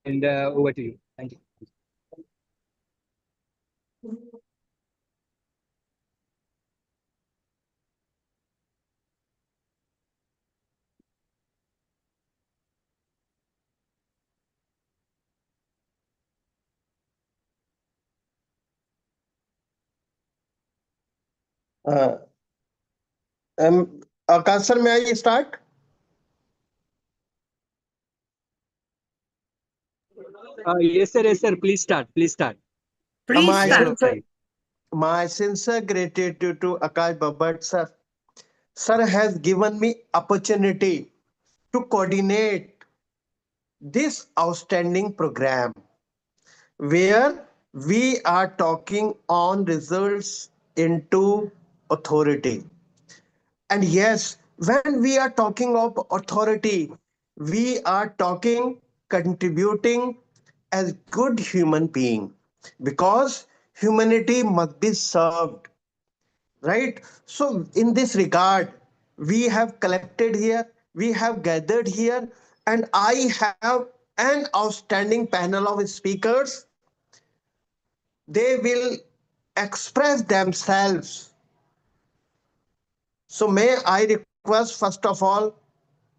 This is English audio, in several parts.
And over to you. Thank you. Uh, Akash sir, may I start? Yes, sir. Yes, sir. Please start. Please start. Please My We are start. sincere, outside. my sincere gratitude to Akash Babbat sir. Sir has given me opportunity to coordinate this outstanding program where we are talking on results into authority. And yes, when we are talking of authority, we are talking contributing as good human being because humanity must be served, right? So in this regard, we have collected here, we have gathered here, and I have an outstanding panel of speakers. They will express themselves. So may I request first of all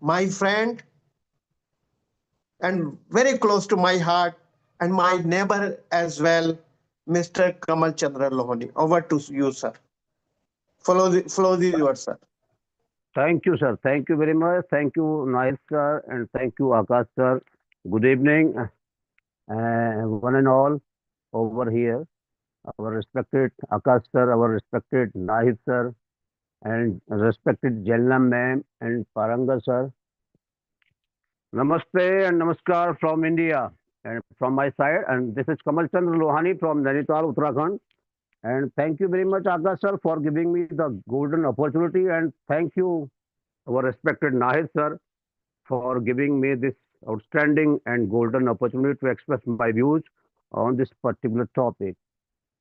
my friend and very close to my heart and my neighbor as well, Mr. Kamal Chandra Lohani. Over to you, sir. Flow the word, sir. Thank you, sir. Thank you very much. Thank you, Naif sir, and thank you, Akash sir. Good evening, one and all over here. Our respected Akash sir, our respected Naif sir, and respected Jelna ma'am and Paranga sir. Namaste and Namaskar from India and from my side. And this is Kamal Chandra Lohani from Nainital, Uttarakhand. And thank you very much, Akash sir, for giving me the golden opportunity. And thank you, our respected Nahid sir, for giving me this outstanding and golden opportunity to express my views on this particular topic.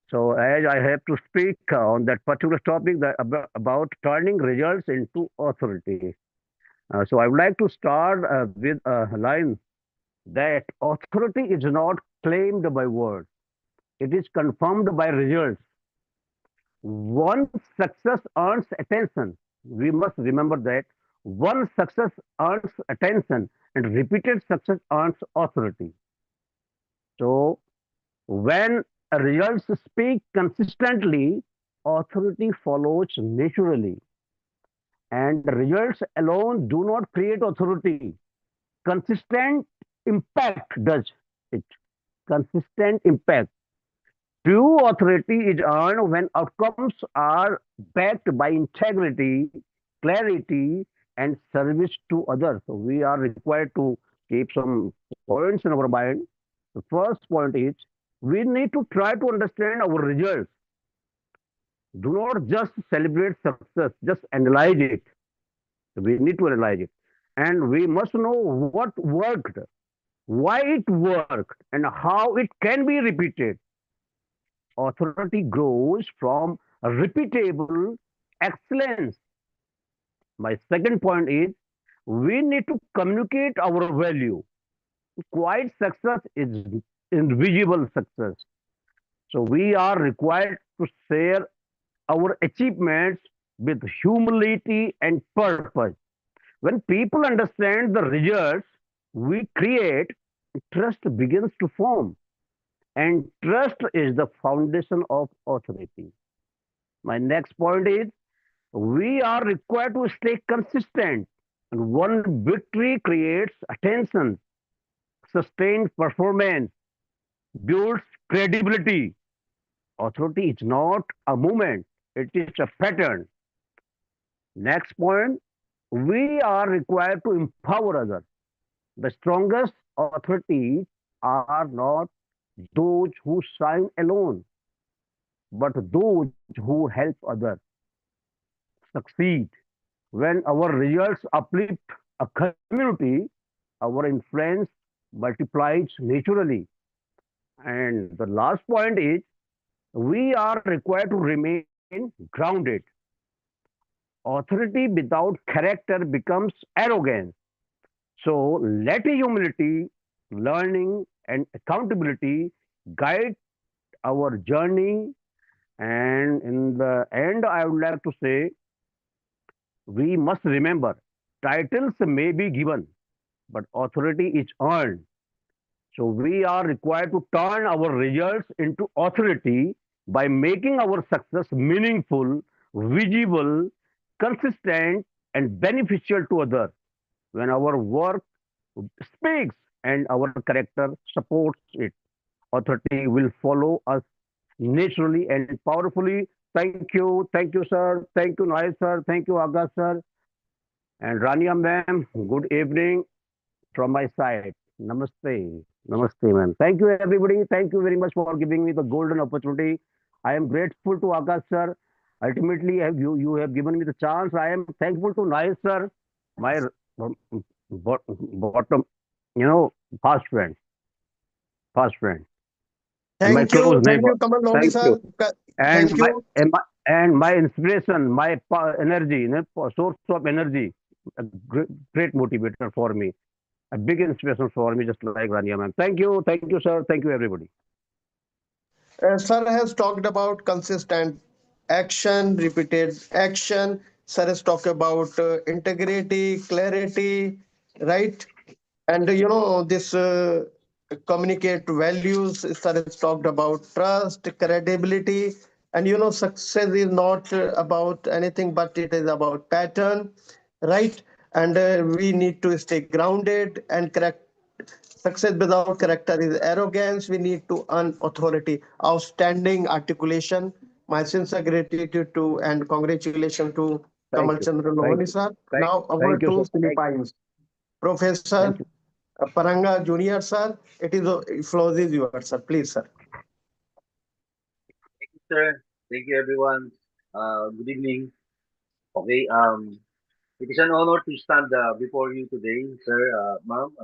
So, as I have to speak on that particular topic about turning results into authority. So, I would like to start with a line that authority is not claimed by words, it is confirmed by results. One success earns attention. We must remember that one success earns attention and repeated success earns authority. So, when results speak consistently, authority follows naturally. And results alone do not create authority. Consistent impact does it. Consistent impact. True authority is earned when outcomes are backed by integrity, clarity, and service to others. So we are required to keep some points in our mind. The first point is we need to try to understand our results. Do not just celebrate success, just analyze it. We need to analyze it. And we must know what worked, why it worked, and how it can be repeated. Authority grows from repeatable excellence. My second point is we need to communicate our value. Quiet success is invisible success. So we are required to share our achievements with humility and purpose. When people understand the results we create, trust begins to form. And trust is the foundation of authority. My next point is we are required to stay consistent. And one victory creates attention, sustained performance, builds credibility. Authority is not a movement, it is a pattern. Next point, we are required to empower others. The strongest authorities are not those who shine alone, but those who help others succeed. When our results uplift a community, our influence multiplies naturally. And the last point is we are required to remain grounded. Authority without character becomes arrogance. So let humility learning, and accountability guide our journey. And in the end, I would like to say we must remember titles may be given, but authority is earned. So we are required to turn our results into authority by making our success meaningful, visible, consistent, and beneficial to others. When our work speaks and our character supports it, authority will follow us naturally and powerfully. Thank you, sir. Thank you, Noy sir. Thank you, Aga sir. And Rania ma'am, good evening from my side. Namaste. Namaste, ma'am. Thank you, everybody. Thank you very much for giving me the golden opportunity. I am grateful to Akash sir. Ultimately, you have given me the chance. I am thankful to Nai sir, my bottom, you know, fast friend, fast friend, and my close Thank neighbor. you, Kamal Lodi Thank you. sir. And Thank my you. and my, and my inspiration, my energy, source of energy, a great motivator for me, a big inspiration for me, just like Rania ma'am. Thank you, sir. Thank you, everybody. Sir has talked about consistent action, repeated action. Sir has talked about integrity, clarity, right? And this communicate values. Sir has talked about trust, credibility, and success is not about anything, but it is about pattern, right? And we need to stay grounded and correct. Success without character is arrogance. We need to earn authority. Outstanding articulation. My sincere gratitude to and congratulations to Thank Kamal you. Chandra Thank Lohani you. sir. Thank, Now over thank you, to sir. Philippines. Thank Professor you. Paranga Junior sir, it is floor is yours, sir. Please, sir. Sir. Thank you, everyone. Good evening. Okay, it is an honor to stand before you today, sir, ma'am,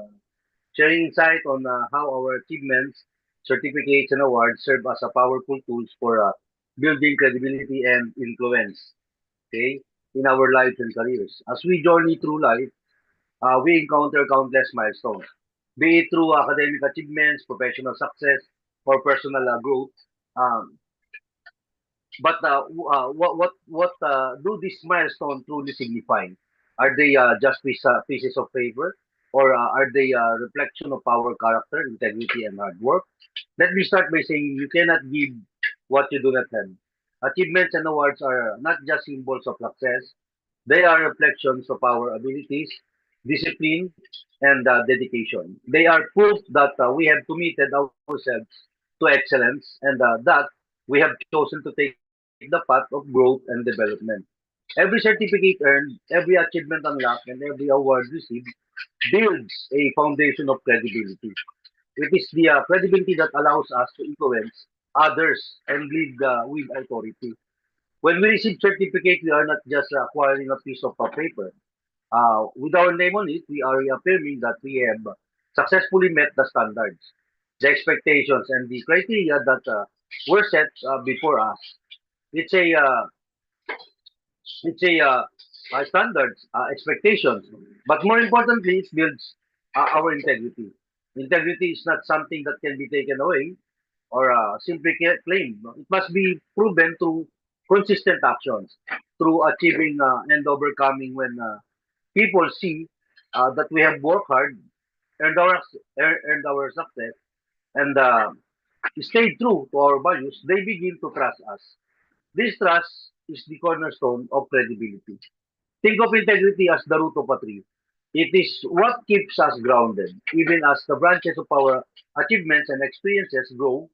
sharing insight on how our achievements, certificates, and awards serve as a powerful tools for building credibility and influence, okay, in our lives and careers. As we journey through life, we encounter countless milestones, be it through academic achievements, professional success, or personal growth. Um, But what do these milestones truly signify? Are they just pieces of paper, or are they a reflection of our character, integrity, and hard work? Let me start by saying you cannot give what you do not have. Achievements and awards are not just symbols of success; they are reflections of our abilities, discipline, and dedication. They are proof that we have committed ourselves to excellence and that we have chosen to take the path of growth and development. Every certificate earned, every achievement unlocked, and every award received builds a foundation of credibility. It is the credibility that allows us to influence others and lead with authority. When we receive certificate, we are not just acquiring a piece of paper. With our name on it, we are reaffirming that we have successfully met the standards, the expectations, and the criteria that were set before us. It's a uh, it's a standards, expectations, but more importantly, it builds our integrity. Integrity is not something that can be taken away or simply claimed. No? It must be proven through consistent actions, through achieving and overcoming when people see that we have worked hard, earned our earned our success, and stayed true to our values. They begin to trust us. This trust is the cornerstone of credibility. Think of integrity as the root of a tree. It is what keeps us grounded, even as the branches of our achievements and experiences grow.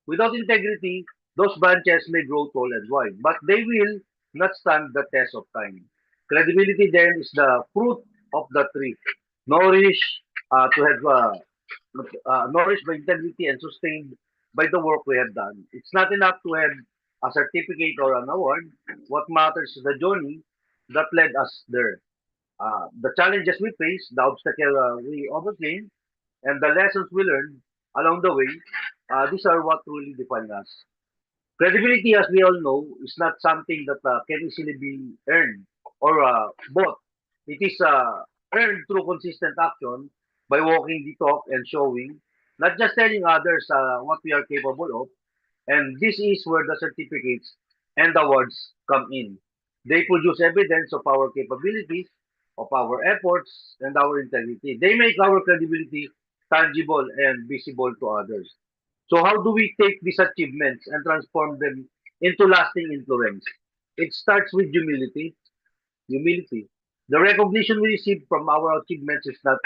Without integrity, those branches may grow tall and wide, but they will not stand the test of time. Credibility then is the fruit of the tree, nourished to have nourished by integrity and sustained by the work we have done. It's not enough to have a certificate or an award. What matters is the journey that led us there. The challenges we face, the obstacle we overcame, and the lessons we learned along the way, these are what truly define us. Credibility, as we all know, is not something that can easily be earned or bought. It is earned through consistent action by walking the talk and showing, not just telling others what we are capable of. And this is where the certificates and awards come in. They produce evidence of our capabilities, of our efforts, and our integrity. They make our credibility tangible and visible to others. So how do we take these achievements and transform them into lasting influence? It starts with humility. Humility. The recognition we receive from our achievements is not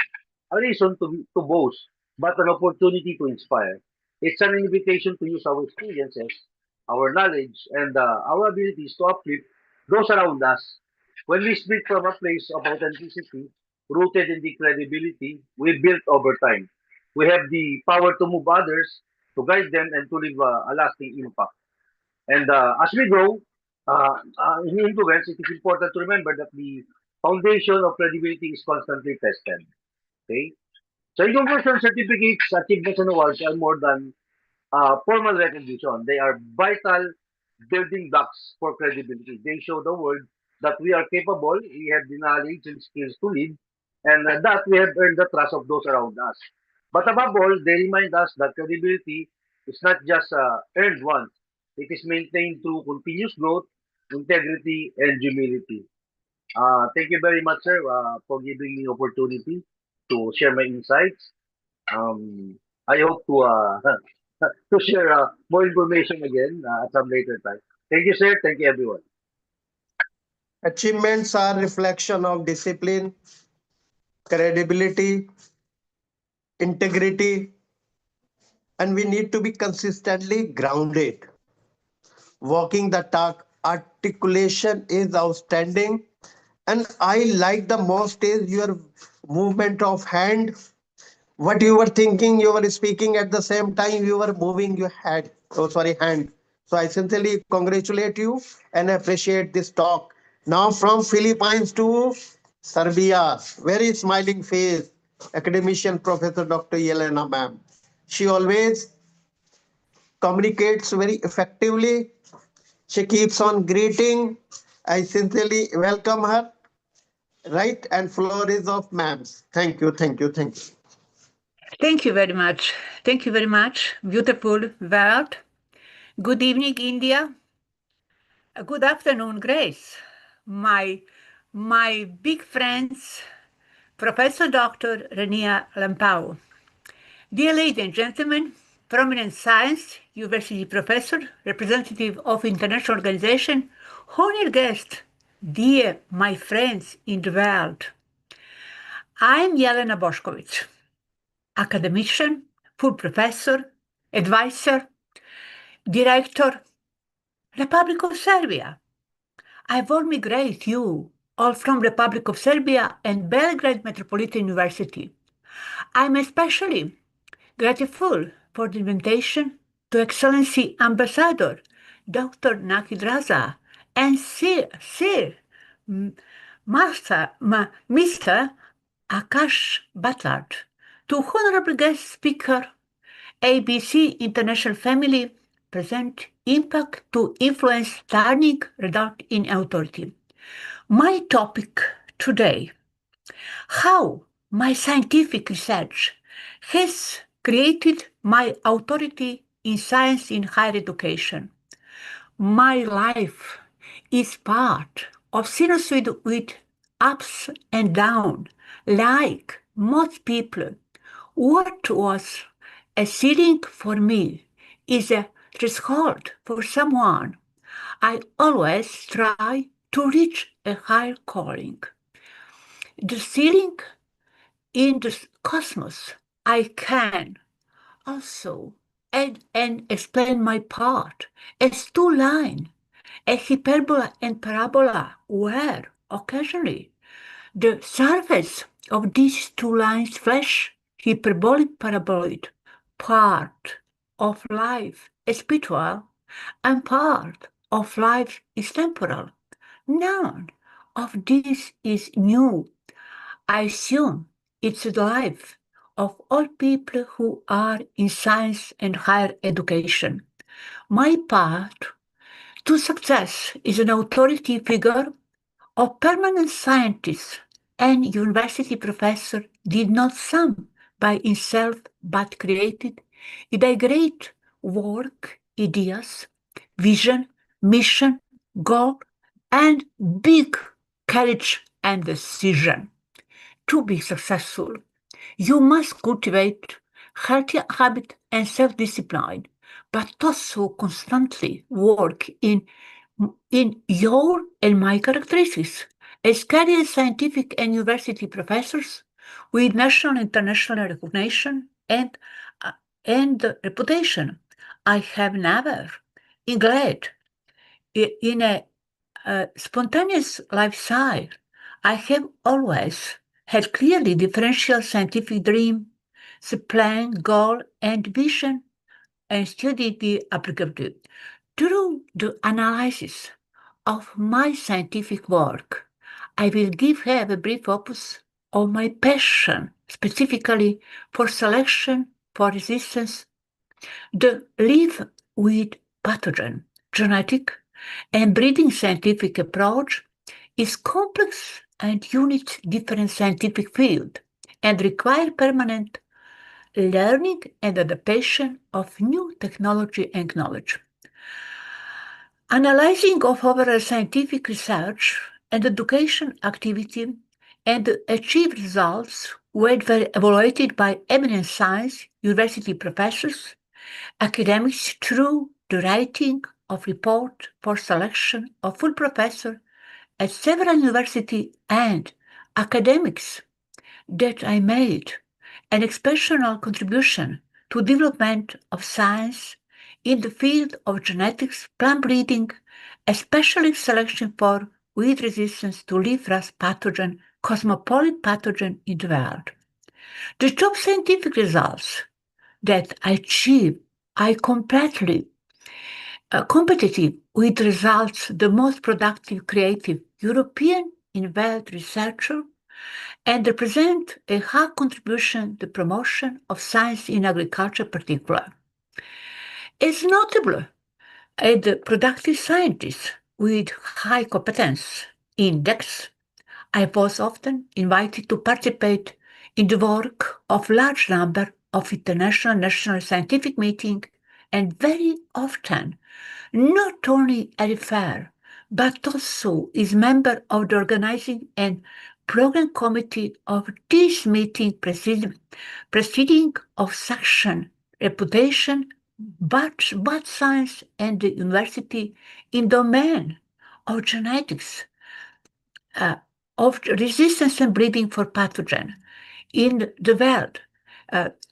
a reason to boast, but an opportunity to inspire. It's an invitation to use our experiences, our knowledge, and our abilities to uplift those around us. When we speak from a place of authenticity, rooted in the credibility we built over time, we have the power to move others, to guide them, and to leave a lasting impact. And as we grow in influence, it is important to remember that the foundation of credibility is constantly tested. Okay? So in conclusion, certificates, achievements, and awards are more than formal recognition. They are vital building blocks for credibility. They show the world that we are capable, we have the knowledge and skills to lead, and that we have earned the trust of those around us. But above all, they remind us that credibility is not just earned once. It is maintained through continuous growth, integrity, and humility. Thank you very much, sir, for giving me opportunity to share my insights. Um, I hope to to share more information again at some later time. Thank you, sir. Thank you, everyone. Achievements are reflection of discipline, credibility, integrity, and we need to be consistently grounded. Walking the talk, articulation is outstanding. And I like the most is your movement of hand. What you were thinking, you were speaking at the same time, you were moving your head. Oh, sorry, hand. So I sincerely congratulate you and appreciate this talk. Now from Philippines to Serbia, very smiling face, academician Professor Dr. Yelena ma'am. She always communicates very effectively. She keeps on greeting. I sincerely welcome her. Right, and floor is of ma'ams. Thank you, thank you, thank you. Thank you very much. Thank you very much. Beautiful world. Good evening, India. Good afternoon, Grace. My big friends, Professor Dr. Renia Lampau. Dear ladies and gentlemen, prominent science university professor, representative of international organization, honored guest, dear my friends in the world. I'm Jelena Bošković, academician, full professor, advisor, director, Republic of Serbia. I warmly greet you all from Republic of Serbia and Belgrade Metropolitan University. I'm especially grateful for the invitation to Excellency Ambassador Dr. Naki Draza and Sir Mr. Akash Butland, to Honorable Guest Speaker ABC International Family present impact to influence learning result in authority. My topic today, how my scientific research has created my authority in science in higher education. My life is part of sinusoid with ups and downs, like most people. What was a ceiling for me is a threshold for someone. I always try to reach a higher calling. The ceiling in the cosmos, I can also add and explain my part as two lines, a hyperbola and parabola, where occasionally the surface of these two lines flash hyperbolic paraboloid, part of life is spiritual and part of life is temporal. None of this is new. I assume it's the life of all people who are in science and higher education. My path to success is an authority figure of permanent scientist and university professor did not some by himself but created by great work, ideas, vision, mission, goal, and big courage and decision. To be successful, you must cultivate healthy habit and self-discipline, but also constantly work in your and my characteristics. As career scientific and university professors with national and international recognition and reputation, I have never engaged in a spontaneous lifestyle. I have always had clearly differential scientific dream, the plan, goal, and vision, and studied the applicability. Through the analysis of my scientific work, I will have a brief focus on my passion, specifically for selection, for resistance, the live with pathogen, genetic, and breeding scientific approach is complex and unique different scientific field and require permanent learning and adaptation of new technology and knowledge. Analyzing of overall scientific research and education activity and achieved results were evaluated by eminent science university professors, academics through the writing of report for selection of full professor at several universities and academics that I made an exceptional contribution to development of science in the field of genetics, plant breeding, especially selection for weed resistance to leaf-rust pathogen, cosmopolitan pathogen in the world. The top scientific results that I achieved are completely competitive with results the most productive, creative European involved researcher and represent a high contribution to the promotion of science in agriculture particular. It's notable as the productive scientist with high competence index, I was often invited to participate in the work of large number of international national scientific meetings and very often not only a refer, but also is member of the organizing and program committee of this meeting proceeding of section reputation, but science and the university in domain of genetics, of resistance and breeding for pathogen in the world.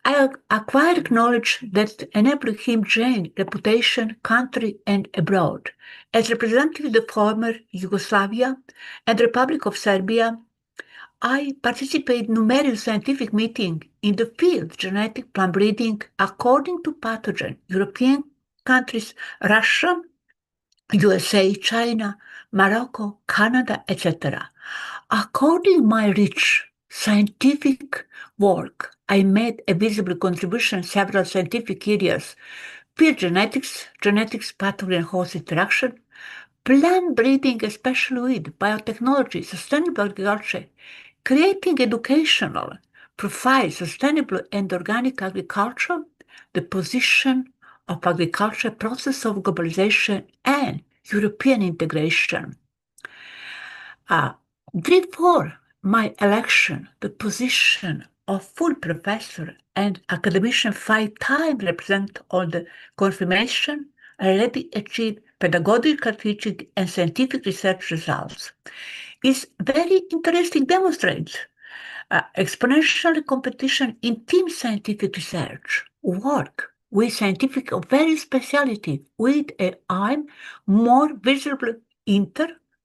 I acquired knowledge that enabled him gain reputation country and abroad. As representative of the former Yugoslavia and Republic of Serbia, I participate in numerous scientific meetings in the field genetic plant breeding according to pathogen. European countries, Russia, USA, China, Morocco, Canada, etc. According my rich scientific work, I made a visible contribution in several scientific areas: field genetics, pathogen host interaction, plant breeding, especially with biotechnology, sustainable agriculture, creating educational profile, sustainable and organic agriculture, the position of agriculture, process of globalization, and European integration. Therefore, my election, the position of full professor and academician 5 times represent all the confirmation already achieved pedagogical teaching and scientific research results. Is very interesting demonstrates exponential competition in team scientific research, work with scientific of various specialty with a more visible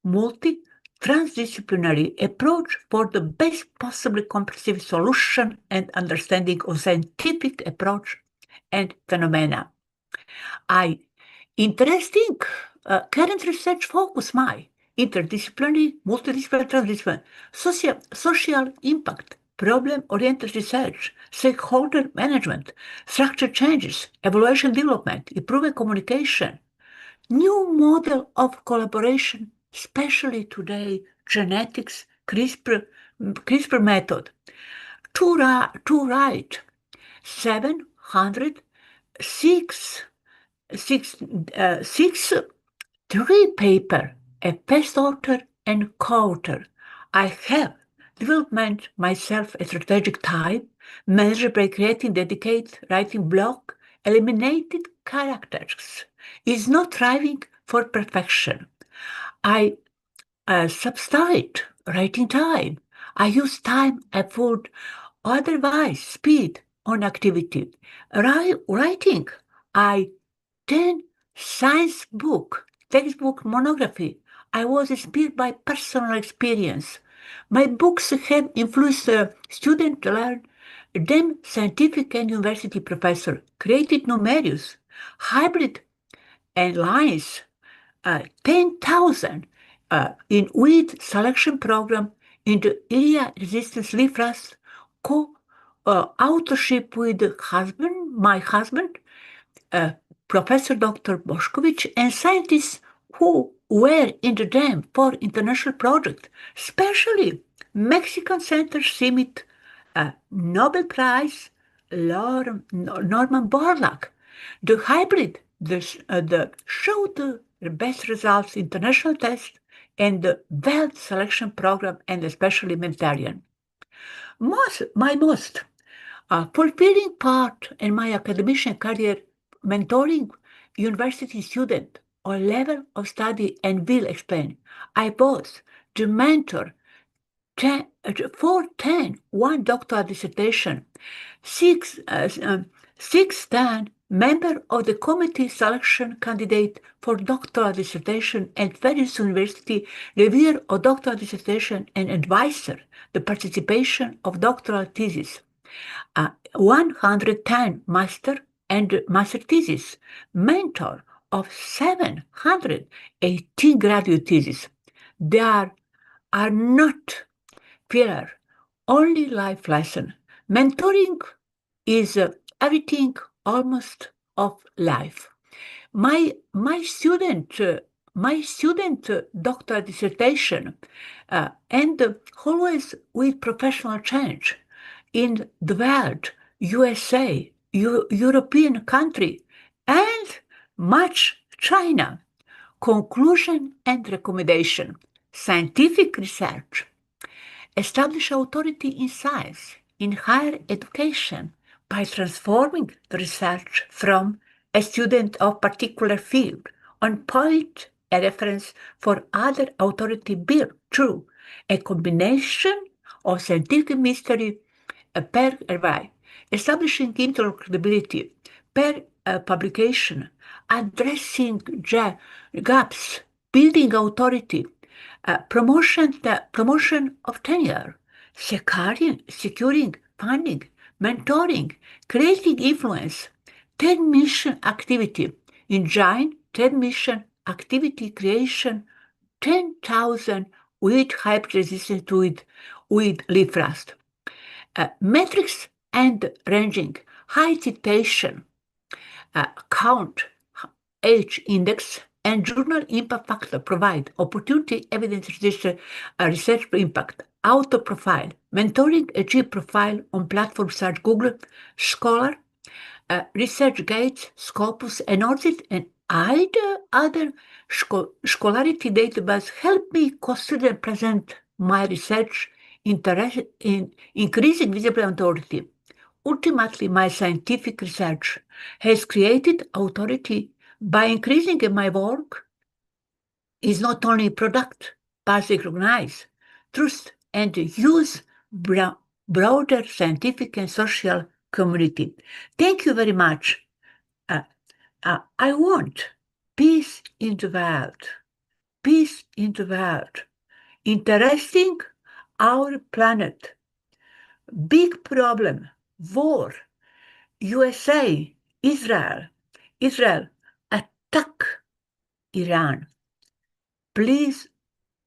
multi, transdisciplinary approach for the best possible comprehensive solution and understanding of scientific approach and phenomena. Interesting current research focus my interdisciplinary, multidisciplinary, transdisciplinary, social impact, problem-oriented research, stakeholder management, structure changes, evaluation development, improving communication, new model of collaboration, especially today, genetics, CRISPR method, to write 706 three paper, a best author and co-author. I have developed myself a strategic time, managed by creating dedicated writing blog, eliminated characters, is not striving for perfection. I substitute writing time. I use time I would otherwise speed on activity. Writing, I 10 science book, textbook monography. I was inspired by personal experience. My books have influenced students to learn them scientific and university professor, created numerous, hybrid and lines 10,000 in wheat selection program in the area resistance leaf rust co-authorship with my husband, Professor Dr. Boshkovich, and scientists who were in the dam for international project, especially Mexican Center Summit Nobel Prize Norman Borlaug. The hybrid showed the best results international test and the belt selection program and especially humanitarian. My most fulfilling part in my academician career, mentoring university student or level of study and will explain. I was the mentor for one doctoral dissertation, six-time member of the committee selection candidate for doctoral dissertation at various university, reviewer of doctoral dissertation and advisor the participation of doctoral thesis. 110 master and master thesis, mentor of 718 graduate theses. There are not filler, only life lesson. Mentoring is everything almost of life. My student doctoral dissertation and always with professional change in the world, USA, European country, and much China. Conclusion and recommendation. Scientific research. Establish authority in science, in higher education, by transforming the research from a student of particular field on point a reference for other authority built through a combination of scientific mystery per array, establishing internal credibility per publication, addressing gaps, building authority, promotion of tenure, securing funding, mentoring, creating influence, third mission activity, engine, third mission activity creation, 10,000 with hype resistant with leaf rust. Metrics and ranging, high citation, count, age index, and journal impact factor provide opportunity evidence research impact, auto profile, mentoring achieve profile on platforms such as Google, Scholar, ResearchGate, Scopus, and Orbit, and other scholarity database help me consider and present my research interest in increasing visible authority. Ultimately, my scientific research has created authority by increasing my work is not only product, but recognize, trust, and use broader scientific and social community. Thank you very much. I want peace in the world. Peace in the world. Interesting our planet. Big problem. War. USA. Israel attack Iran. Please,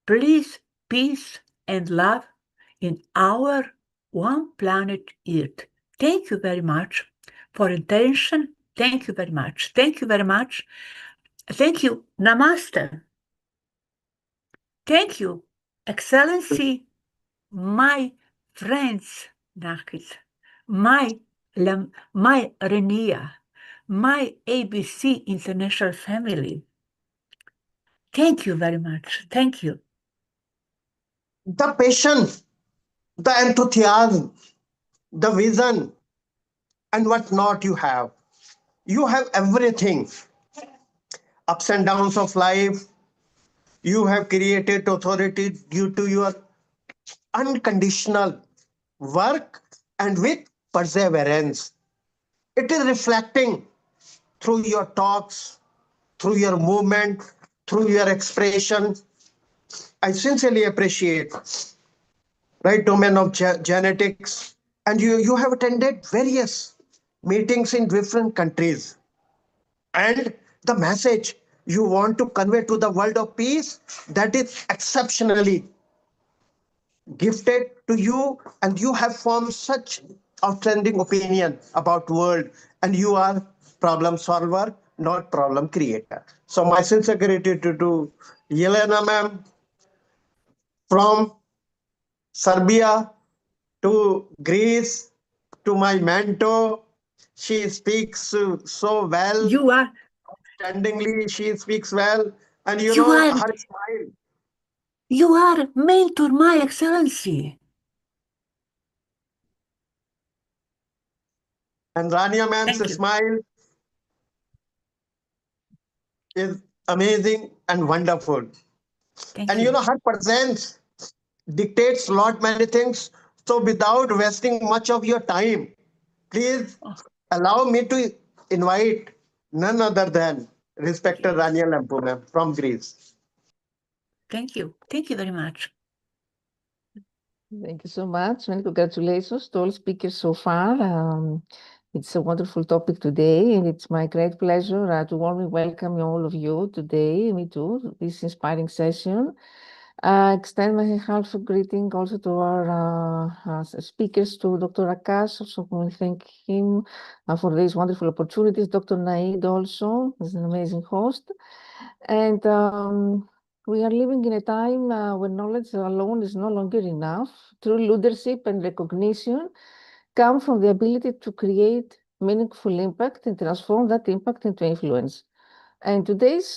peace and love in our one planet Earth. Thank you very much for attention. Thank you very much. Thank you very much. Thank you. Namaste. Thank you, Excellency, my friends. Nachit. My Renia, my ABC International family. Thank you very much. Thank you. The passion, the enthusiasm, the vision, and what not you have. You have everything. Ups and downs of life. You have created authority due to your unconditional work and with perseverance. It is reflecting through your talks, through your movement, through your expression. I sincerely appreciate, right, domain of genetics. And you have attended various meetings in different countries. And the message you want to convey to the world of peace, that is exceptionally gifted to you, and you have formed such outstanding opinion about world, and you are problem solver, not problem creator. So my sincere gratitude to Yelena ma'am from Serbia to Greece to my mentor. She speaks so well, You are outstandingly. She speaks well, and you are her smile. you are mentor, my excellency. And Rania ma'am's Thank you. smile is amazing and wonderful. Thank And you. her presence dictates lot many things. So without wasting much of your time, please Oh, allow me to invite none other than respected Rania Lampu ma'am from Greece. thank you. Thank you very much. Thank you so much, and congratulations to all speakers so far. It's a wonderful topic today, and it's my great pleasure to warmly welcome all of you today, me too, this inspiring session. Extend my heartfelt greeting also to our speakers, to Dr. Akash, also we thank him for these wonderful opportunities. Dr. Naid also is an amazing host. And we are living in a time when knowledge alone is no longer enough. True leadership and recognition come from the ability to create meaningful impact and transform that impact into influence. And today's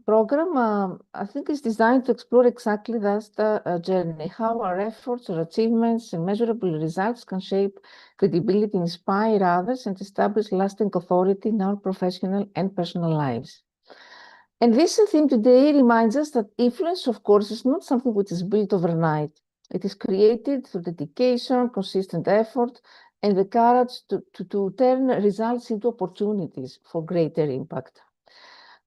program, I think, is designed to explore exactly that journey, how our efforts, our achievements, and measurable results can shape credibility, inspire others, and establish lasting authority in our professional and personal lives. And this theme today reminds us that influence, of course, is not something which is built overnight. It is created through dedication, consistent effort, and the courage to turn results into opportunities for greater impact.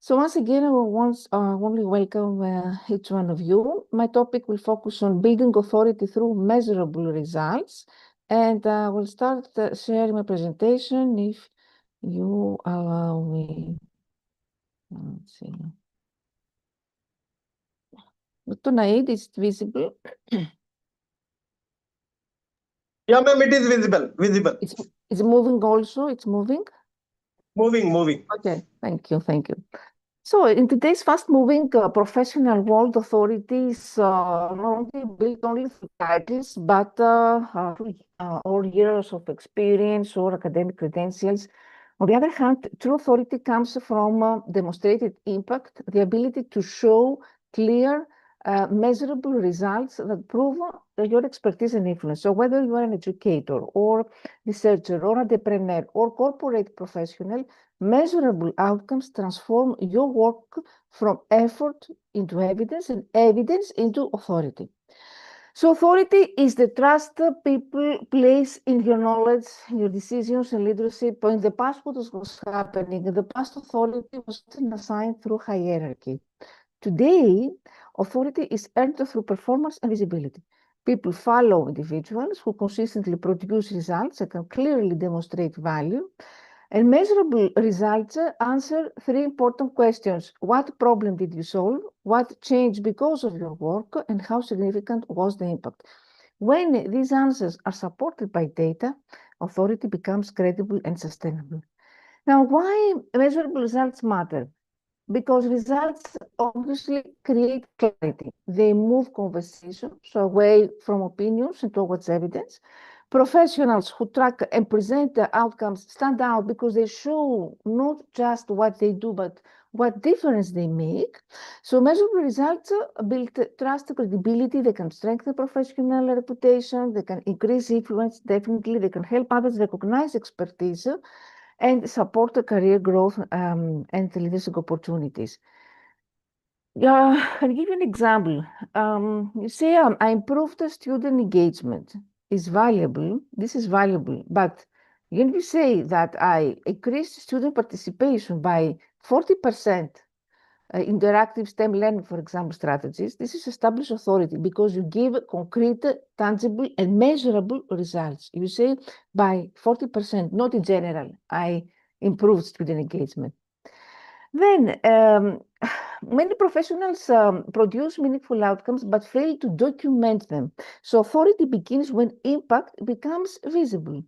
So once again, I will warmly welcome each one of you. My topic will focus on building authority through measurable results. And I will start sharing my presentation if you allow me. Let's see. Dr. Naid, is it visible? Yeah, ma'am, it is visible. It's moving also, it's moving? Moving. Okay, thank you. So in today's fast-moving professional world, authorities not only built only through titles, but through all years of experience or academic credentials. On the other hand, true authority comes from demonstrated impact, the ability to show clear, measurable results that prove your expertise and influence. So whether you are an educator or researcher or entrepreneur or corporate professional, measurable outcomes transform your work from effort into evidence and evidence into authority. So authority is the trust people place in your knowledge, your decisions and leadership. In the past, what was happening? In the past, authority was assigned through hierarchy. Today, authority is earned through performance and visibility. People follow individuals who consistently produce results and can clearly demonstrate value. And measurable results answer three important questions. What problem did you solve? What changed because of your work? And how significant was the impact? When these answers are supported by data, authority becomes credible and sustainable. Now, why measurable results matter? Because results obviously create clarity. They move conversations away from opinions and towards evidence. Professionals who track and present the outcomes stand out because they show not just what they do, but what difference they make. So measurable results build trust, credibility. They can strengthen professional reputation. They can increase influence. Definitely, they can help others recognize expertise and support the career growth and leadership opportunities. I'll give you an example. You say I improved the student engagement is valuable. This is valuable, but when you say that I increased student participation by 40%, interactive STEM learning, for example, strategies, this is established authority because you give concrete, tangible, and measurable results. You say by 40%, not in general, I improved student engagement. Then, many professionals produce meaningful outcomes but fail to document them. So authority begins when impact becomes visible.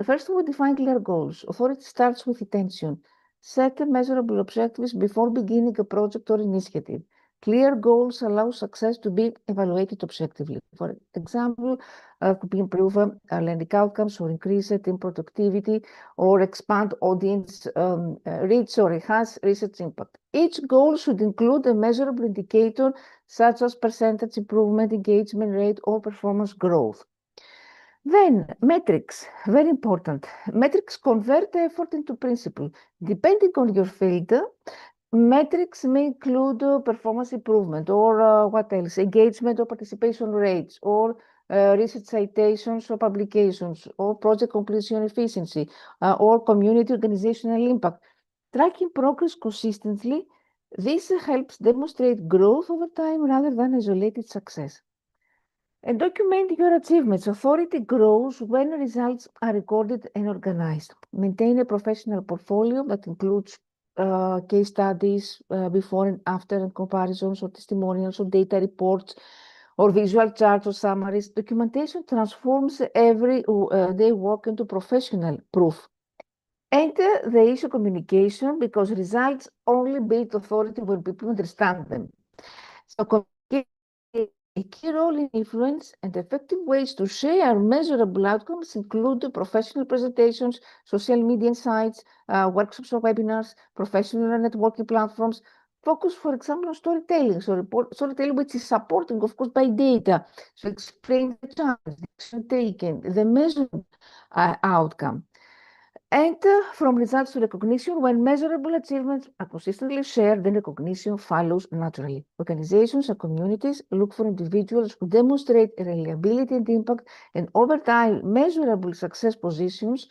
First, we define clear goals. Authority starts with intention. Set measurable objectives before beginning a project or initiative. Clear goals allow success to be evaluated objectively. For example, could be improve learning outcomes or increase team productivity or expand audience reach or enhance research impact. Each goal should include a measurable indicator such as percentage improvement, engagement rate, or performance growth. Then metrics, very important. Metrics convert effort into principle. Depending on your field, metrics may include performance improvement or what else, engagement or participation rates or research citations or publications or project completion efficiency or community organizational impact. Tracking progress consistently, this helps demonstrate growth over time rather than isolated success. And document your achievements. Authority grows when results are recorded and organized. Maintain a professional portfolio that includes case studies before and after and comparisons or testimonials or data reports or visual charts or summaries. Documentation transforms every day work into professional proof. And the issue communication, because results only build authority when people understand them. So communication a key role in influence, and effective ways to share measurable outcomes include professional presentations, social media insights, workshops or webinars, professional networking platforms. Focus, for example, on storytelling. So storytelling which is supporting, of course, by data. So explain the challenge, the action taken, the measurable outcome. And from results to recognition, when measurable achievements are consistently shared, then recognition follows naturally. Organizations and communities look for individuals who demonstrate reliability and impact, and over time, measurable success positions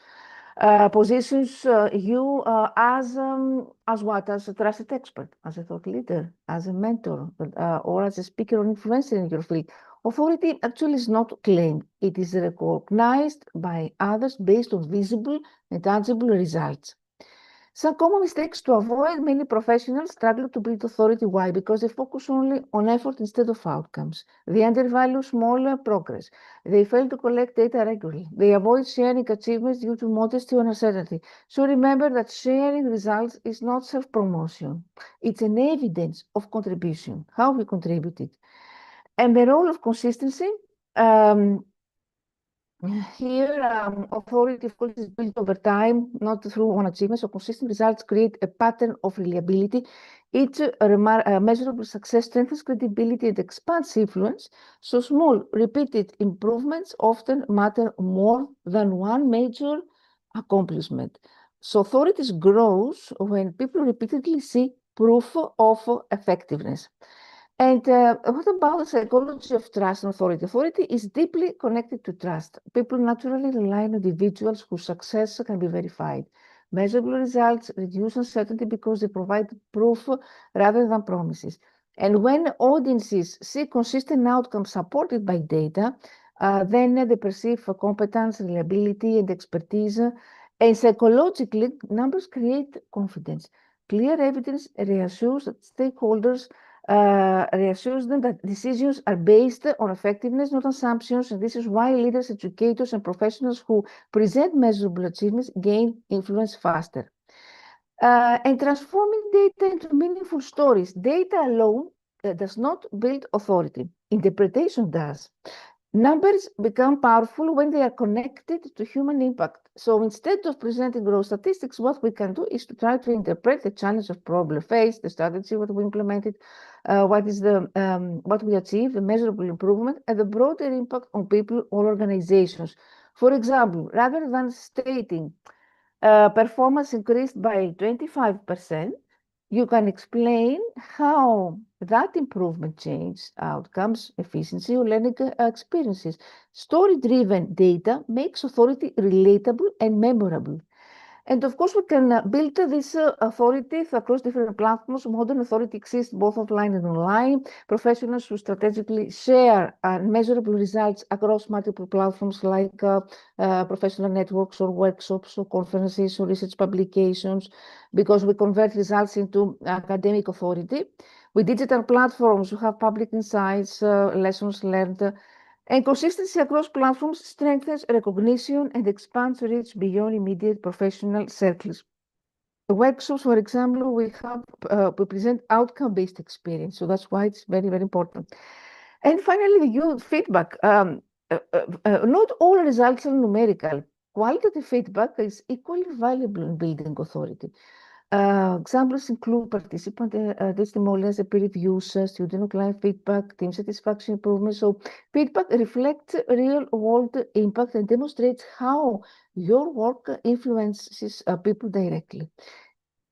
you as what? As a trusted expert, as a thought leader, as a mentor, or as a speaker or influencer in your field. Authority actually is not claimed. It is recognized by others based on visible and tangible results. Some common mistakes to avoid: many professionals struggle to build authority. Why? Because they focus only on effort instead of outcomes. They undervalue smaller progress. They fail to collect data regularly. They avoid sharing achievements due to modesty or uncertainty. So remember that sharing results is not self-promotion. It's an evidence of contribution, how we contributed. And the role of consistency, here, authority, of course, is built over time, not through one achievement. So consistent results create a pattern of reliability. Each measurable success strengthens credibility and expands influence. So small, repeated improvements often matter more than one major accomplishment. So authority grows when people repeatedly see proof of effectiveness. And what about the psychology of trust and authority? Authority is deeply connected to trust. People naturally rely on individuals whose success can be verified. Measurable results reduce uncertainty because they provide proof rather than promises. And when audiences see consistent outcomes supported by data, then they perceive competence, reliability, and expertise. And psychologically, numbers create confidence. Clear evidence reassures that stakeholders reassures them that decisions are based on effectiveness, not assumptions. And this is why leaders, educators, and professionals who present measurable achievements gain influence faster. And transforming data into meaningful stories. Data alone does not build authority. Interpretation does. Numbers become powerful when they are connected to human impact. So instead of presenting raw statistics, what we can do is to try to interpret the challenge of problem faced, the strategy what we implemented, what we achieved, the measurable improvement, and the broader impact on people or organizations. For example, rather than stating performance increased by 25%, you can explain how that improvement changed outcomes, efficiency, or learning experiences. Story-driven data makes authority relatable and memorable. And of course, we can build this authority across different platforms. Modern authority exists both offline and online. Professionals who strategically share measurable results across multiple platforms like professional networks or workshops or conferences or research publications, because we convert results into academic authority. With digital platforms, you have public insights, lessons learned, and consistency across platforms strengthens recognition and expands reach beyond immediate professional circles. Workshops, for example, we present outcome-based experience, so that's why it's very, very important. And finally, the youth feedback. Not all results are numerical. Qualitative feedback is equally valuable in building authority. Examples include participant testimonials, peer reviews, student or client feedback, team satisfaction improvement. So feedback reflects real-world impact and demonstrates how your work influences people directly.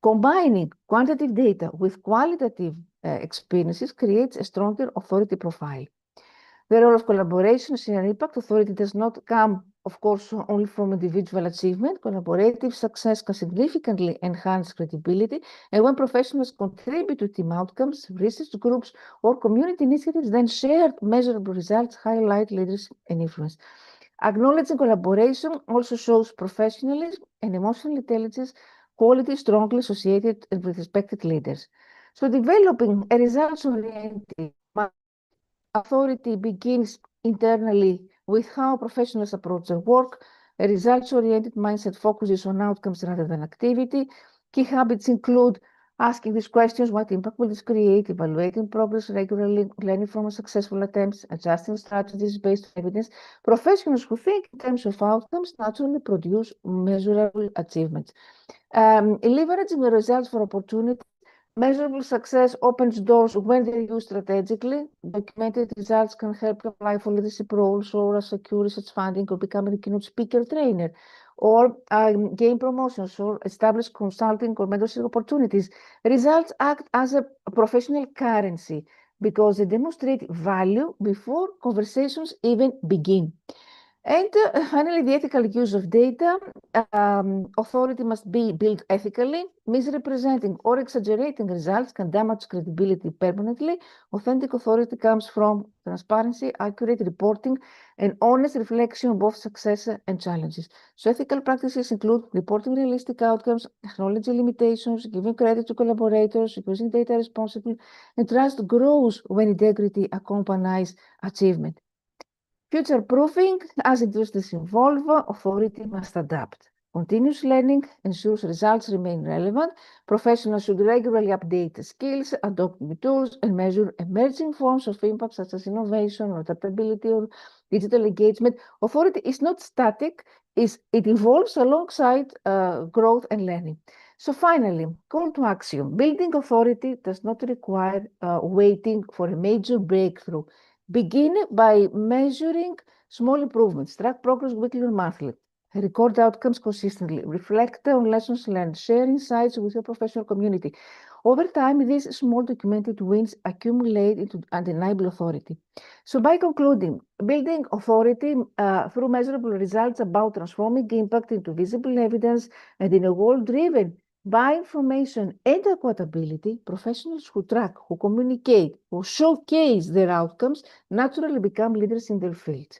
Combining quantitative data with qualitative experiences creates a stronger authority profile. The role of collaboration and impact authority does not come, of course, only from individual achievement. Collaborative success can significantly enhance credibility, and when professionals contribute to team outcomes, research groups, or community initiatives, then shared measurable results highlight leadership and influence. Acknowledging collaboration also shows professionalism and emotional intelligence, qualities strongly associated with respected leaders. So developing a results-oriented authority begins internally with how professionals approach their work. A results-oriented mindset focuses on outcomes rather than activity. Key habits include asking these questions: what impact will this create? Evaluating progress regularly, learning from successful attempts, adjusting strategies based on evidence. Professionals who think in terms of outcomes naturally produce measurable achievements. Leveraging the results for opportunity. Measurable success opens doors when they're used strategically. Documented results can help you apply for leadership roles or secure research funding or become a keynote speaker trainer, or gain promotions or establish consulting or mentorship opportunities. Results act as a professional currency because they demonstrate value before conversations even begin. And finally, the ethical use of data. Authority must be built ethically. Misrepresenting or exaggerating results can damage credibility permanently. Authentic authority comes from transparency, accurate reporting, and honest reflection of both success and challenges. So ethical practices include reporting realistic outcomes, acknowledging limitations, giving credit to collaborators, using data responsibly, and trust grows when integrity accompanies achievement. Future proofing, as industries evolve, authority must adapt. Continuous learning ensures results remain relevant. Professionals should regularly update skills, adopt new tools, and measure emerging forms of impact such as innovation or adaptability or digital engagement. Authority is not static, it evolves alongside growth and learning. So finally, call to action. Building authority does not require waiting for a major breakthrough. Begin by measuring small improvements, track progress weekly or monthly, record outcomes consistently, reflect on lessons learned, share insights with your professional community. Over time, these small documented wins accumulate into undeniable authority. So by concluding, building authority through measurable results about transforming impact into visible evidence, and in a world driven by information and accountability, professionals who track, who communicate, who showcase their outcomes naturally become leaders in their field.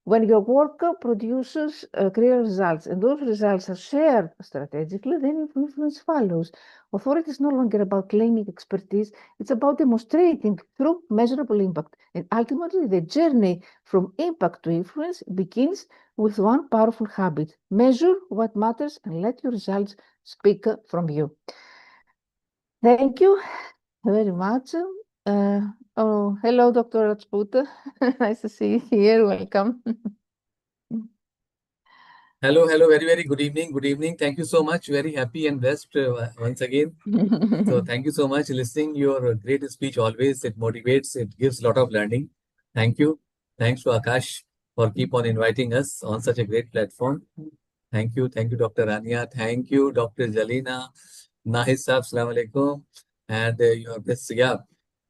When your work produces clear results and those results are shared strategically, then influence follows. Authority is no longer about claiming expertise, it's about demonstrating through measurable impact. And ultimately, the journey from impact to influence begins with one powerful habit: measure what matters and let your results speak from you. Thank you very much. Hello, Dr. Rajput. Nice to see you here. Welcome. Hello, hello, very, very good evening. Good evening. Thank you so much. Very happy and blessed once again. So thank you so much. Listening your great speech always, it motivates, it gives a lot of learning. Thank you. Thanks to Akash for keep on inviting us on such a great platform. Thank you. Thank you, Dr. Rania. Thank you, Dr. Jalina. Nahid Saab, Salaam Alaikum. And your best, yeah.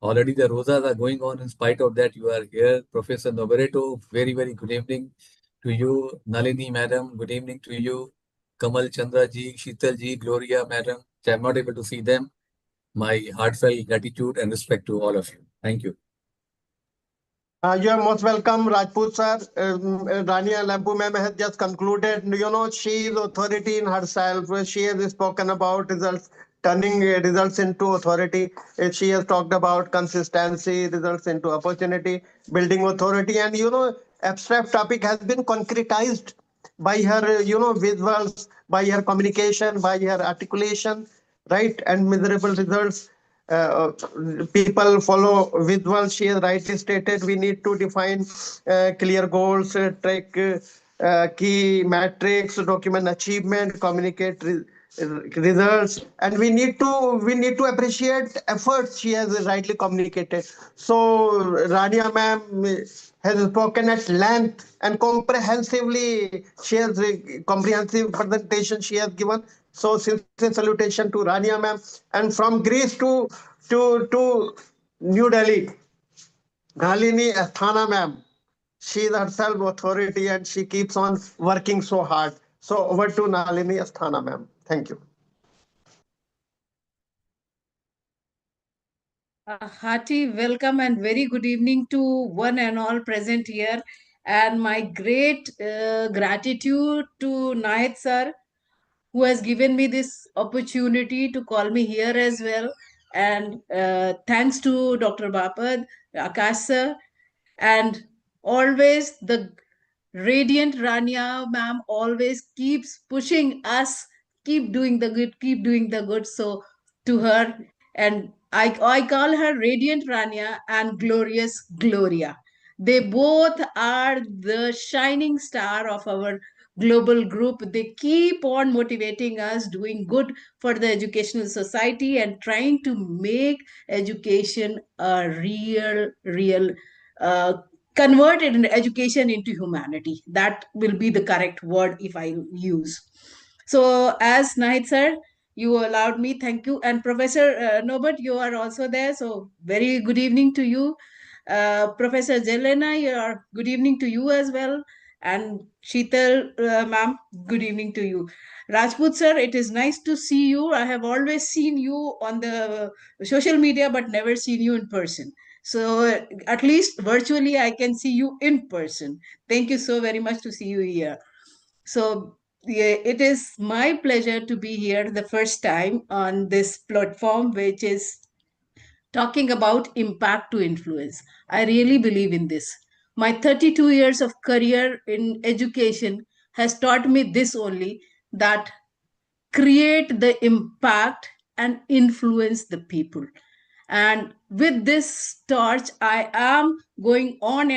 Already the rosas are going on. In spite of that, you are here. Professor Nobereto, very, very good evening to you. Nalini Madam, good evening to you. Kamal Chandra ji, Sheetal ji, Gloria Madam. I'm not able to see them. My heartfelt gratitude and respect to all of you. Thank you. You are most welcome, Rajput sir. Rania Lampu ma'am has just concluded. She is authority in herself. She has spoken about results, turning results into authority. She has talked about consistency, results into opportunity, building authority, and abstract topic has been concretized by her, visuals, by her communication, by her articulation, right, and measurable results. uh, People follow visual. She has rightly stated we need to define clear goals, track key metrics, document achievement, communicate results, and we need to appreciate efforts she has rightly communicated. So Rania ma'am has spoken at length and comprehensively. She has a comprehensive presentation she has given. So sincere salutation to Rania ma'am. And from Greece to New Delhi, Nalini Asthana ma'am. She is herself authority and she keeps on working so hard. So over to Nalini Asthana ma'am. Thank you. A hearty welcome and very good evening to one and all present here. And my great gratitude to Nahid sir, who has given me this opportunity to call me here as well. And thanks to Dr. Bapad, Akash sir, and always the radiant Rania ma'am always keeps pushing us, keep doing the good, keep doing the good. So to her, and I call her Radiant Rania and Glorious Gloria. They both are the shining star of our global group. They keep on motivating us, doing good for the educational society and trying to make education a real uh, converted in education into humanity. That will be the correct word if I use. So, as Nahid sir, you allowed me. Thank you. And Professor Nobert, you are also there. So, very good evening to you. Professor Jelena, good evening to you as well. And Sheetal, ma'am, good evening to you. Rajput sir, it is nice to see you. I have always seen you on the social media, but never seen you in person. So at least virtually, I can see you in person. Thank you so very much to see you here. So yeah, it is my pleasure to be here the first time on this platform, which is talking about impact to influence. I really believe in this. My 32 years of career in education has taught me this only, that create the impact and influence the people. And with this torch, I am going on,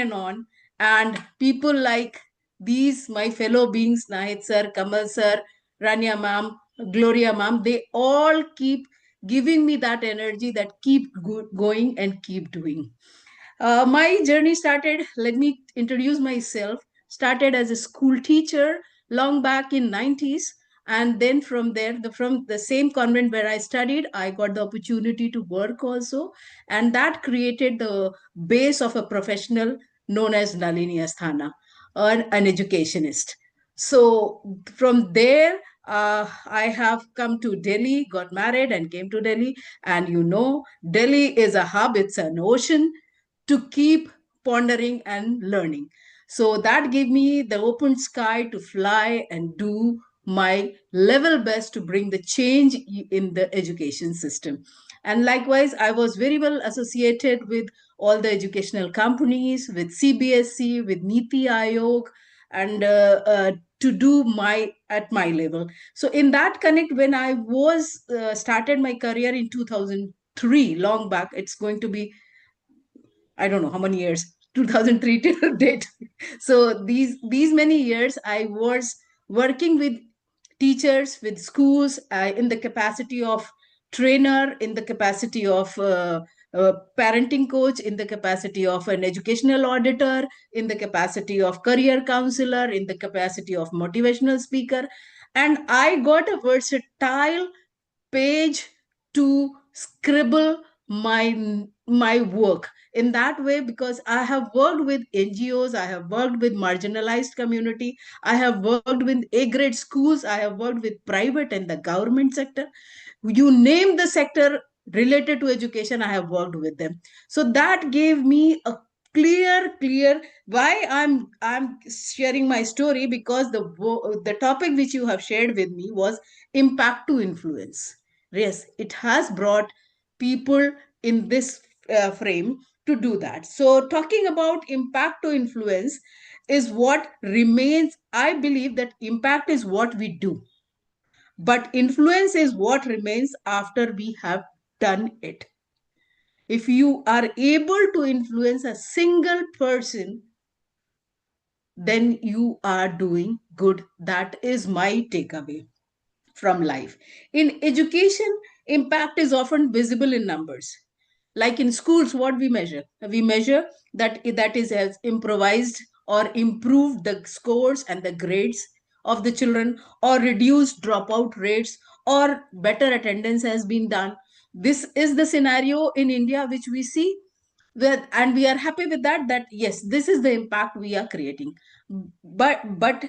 and people like these, my fellow beings, Nahid sir, Kamal sir, Rania ma'am, Gloria ma'am, they all keep giving me that energy that keep going and keep doing. My journey started, let me introduce myself, started as a school teacher long back in 90s. And then from there, from the same convent where I studied, I got the opportunity to work also. And that created the base of a professional known as Nalini Asthana, an educationist. So from there, I have come to Delhi, got married and came to Delhi. And Delhi is a hub, it's an ocean to keep pondering and learning. So that gave me the open sky to fly and do my level best to bring the change in the education system. And likewise, I was very well associated with all the educational companies, with CBSE, with Niti Aayog, and to do my at my level. So in that connect, when I was started my career in 2003, long back, it's going to be I don't know how many years, 2003 till date. So these many years I was working with teachers, with schools, in the capacity of trainer, in the capacity of parenting coach, in the capacity of an educational auditor, in the capacity of career counselor, in the capacity of motivational speaker. And I got a versatile page to scribble my work in that way, because I have worked with NGOs, I have worked with marginalized community, I have worked with A grade schools, I have worked with private and the government sector. You name the sector related to education, I have worked with them. So that gave me a clear why I'm sharing my story, because the topic which you have shared with me was impact to influence. Yes, it has brought people in this frame to do that. So talking about impact to influence is what remains. I believe that impact is what we do, but influence is what remains after we have done it. If you are able to influence a single person, then you are doing good. That is my takeaway from life. In education, impact is often visible in numbers. Like in schools, what we measure? We measure that is has improvised or improved the scores and the grades of the children, or reduced dropout rates, or better attendance has been done. This is the scenario in India which we see, and we are happy with that, that yes, this is the impact we are creating. But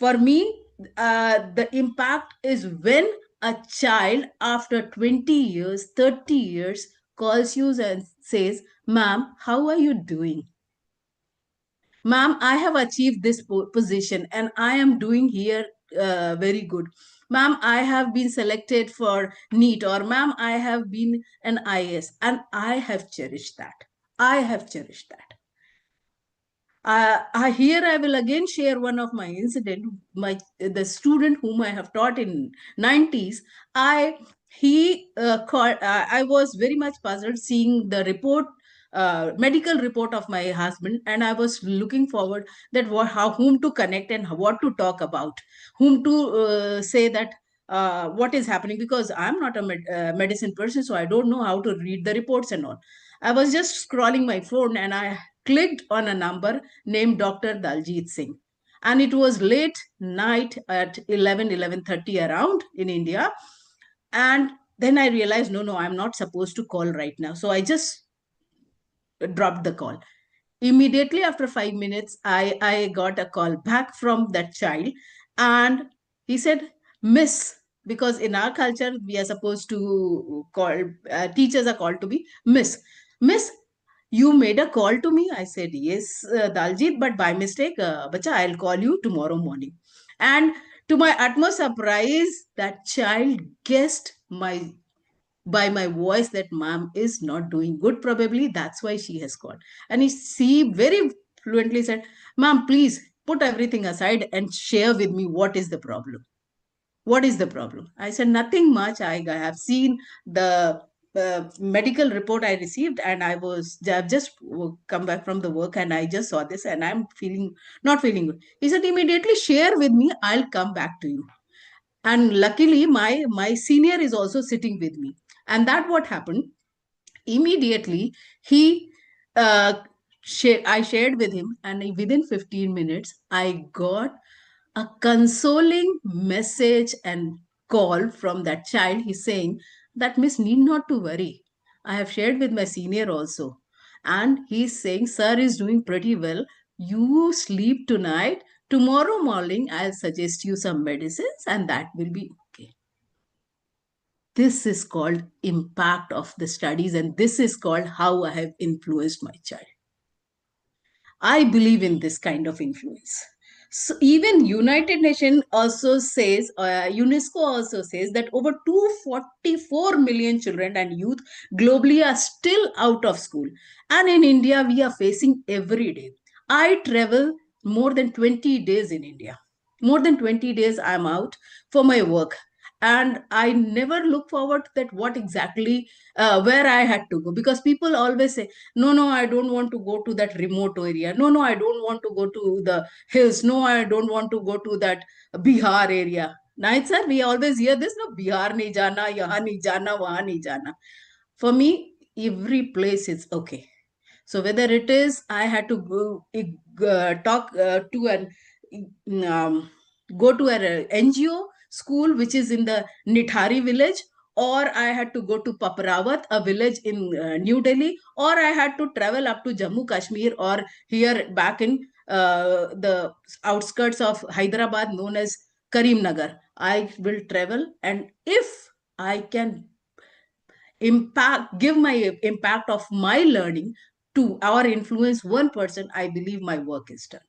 for me, the impact is when a child after 20 years, 30 years calls you and says, ma'am, how are you doing? Ma'am, I have achieved this position and I am doing here very good. Ma'am, I have been selected for NEET, or ma'am, I have been an IAS, and I have cherished that. I have cherished that. Here I will again share one of my incident. The student whom I have taught in 90s, he called. I was very much puzzled seeing the report, medical report of my husband, and I was looking forward that whom to connect and what to talk about, whom to say that. What is happening, because I'm not a medicine person, so I don't know how to read the reports and all. I was just scrolling my phone and I clicked on a number named Dr. Daljit Singh. And it was late night at 11:30 around in India. And then I realized, no, I'm not supposed to call right now. So I just dropped the call. Immediately after 5 minutes, I got a call back from that child. And he said, Miss, because in our culture, we are supposed to call, teachers are called to be Miss. Miss, you made a call to me? I said, yes, Daljit, but by mistake, bacha, I'll call you tomorrow morning. And to my utmost surprise, that child guessed by my voice that mom is not doing good. Probably that's why she has called. And she very fluently said, ma'am, please put everything aside and share with me what is the problem. What is the problem? I said, nothing much. I have seen the medical report I received, and I've just come back from the work, and I just saw this, and I'm not feeling good. He said, immediately share with me. I'll come back to you. And luckily, my senior is also sitting with me. And that what happened. Immediately, he I shared with him, and within 15 minutes, I got a consoling message and call from that child. He's saying that Miss need not to worry. I have shared with my senior also. And he's saying, sir is doing pretty well. You sleep tonight. Tomorrow morning, I'll suggest you some medicines and that will be okay. This is called impact of the studies, and this is called how I have influenced my child. I believe in this kind of influence. So even United Nations also says, UNESCO also says that over 244 million children and youth globally are still out of school. And in India, we are facing every day. I travel more than 20 days in India. More than 20 days I'm out for my work. and I never look forward to that what exactly where I had to go, because people always say, no, I don't want to go to that remote area. No, I don't want to go to the hills. No, I don't want to go to that Bihar area. Night sir, we always hear this, no, Bihar nahi jana, yahan nahi jana, wahan nahi jana. For me, every place is okay. So whether it is I had to go talk to an go to an NGO school which is in the Nithari village, or I had to go to Paprawat, a village in New Delhi, or I had to travel up to Jammu Kashmir, or here back in the outskirts of Hyderabad known as Karimnagar. I will travel, and if I can give my impact of my learning to or influence one person, I believe my work is done.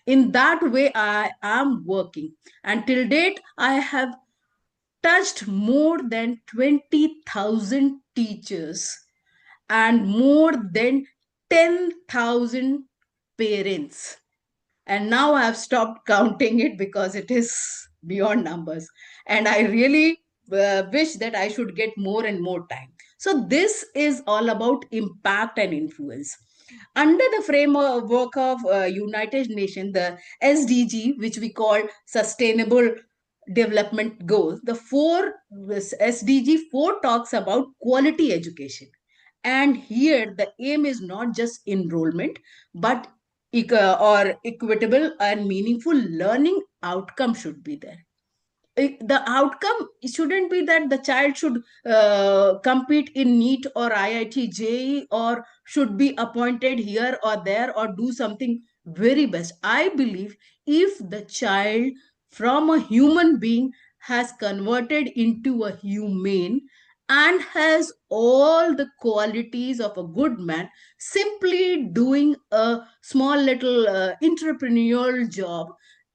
In that way I am working, and till date I have touched more than 20,000 teachers and more than 10,000 parents, and now I have stopped counting it because it is beyond numbers, and I really wish that I should get more and more time. So this is all about impact and influence under the framework of United Nations, the SDG, which we call sustainable development goals. The four SDG 4 talks about quality education, and here the aim is not just enrollment, but or equitable and meaningful learning outcome should be there. The outcome shouldn't be that the child should compete in NEET or IIT JEE, or should be appointed here or there or do something very best. I believe if the child from a human being has converted into a humane and has all the qualities of a good man, simply doing a small little entrepreneurial job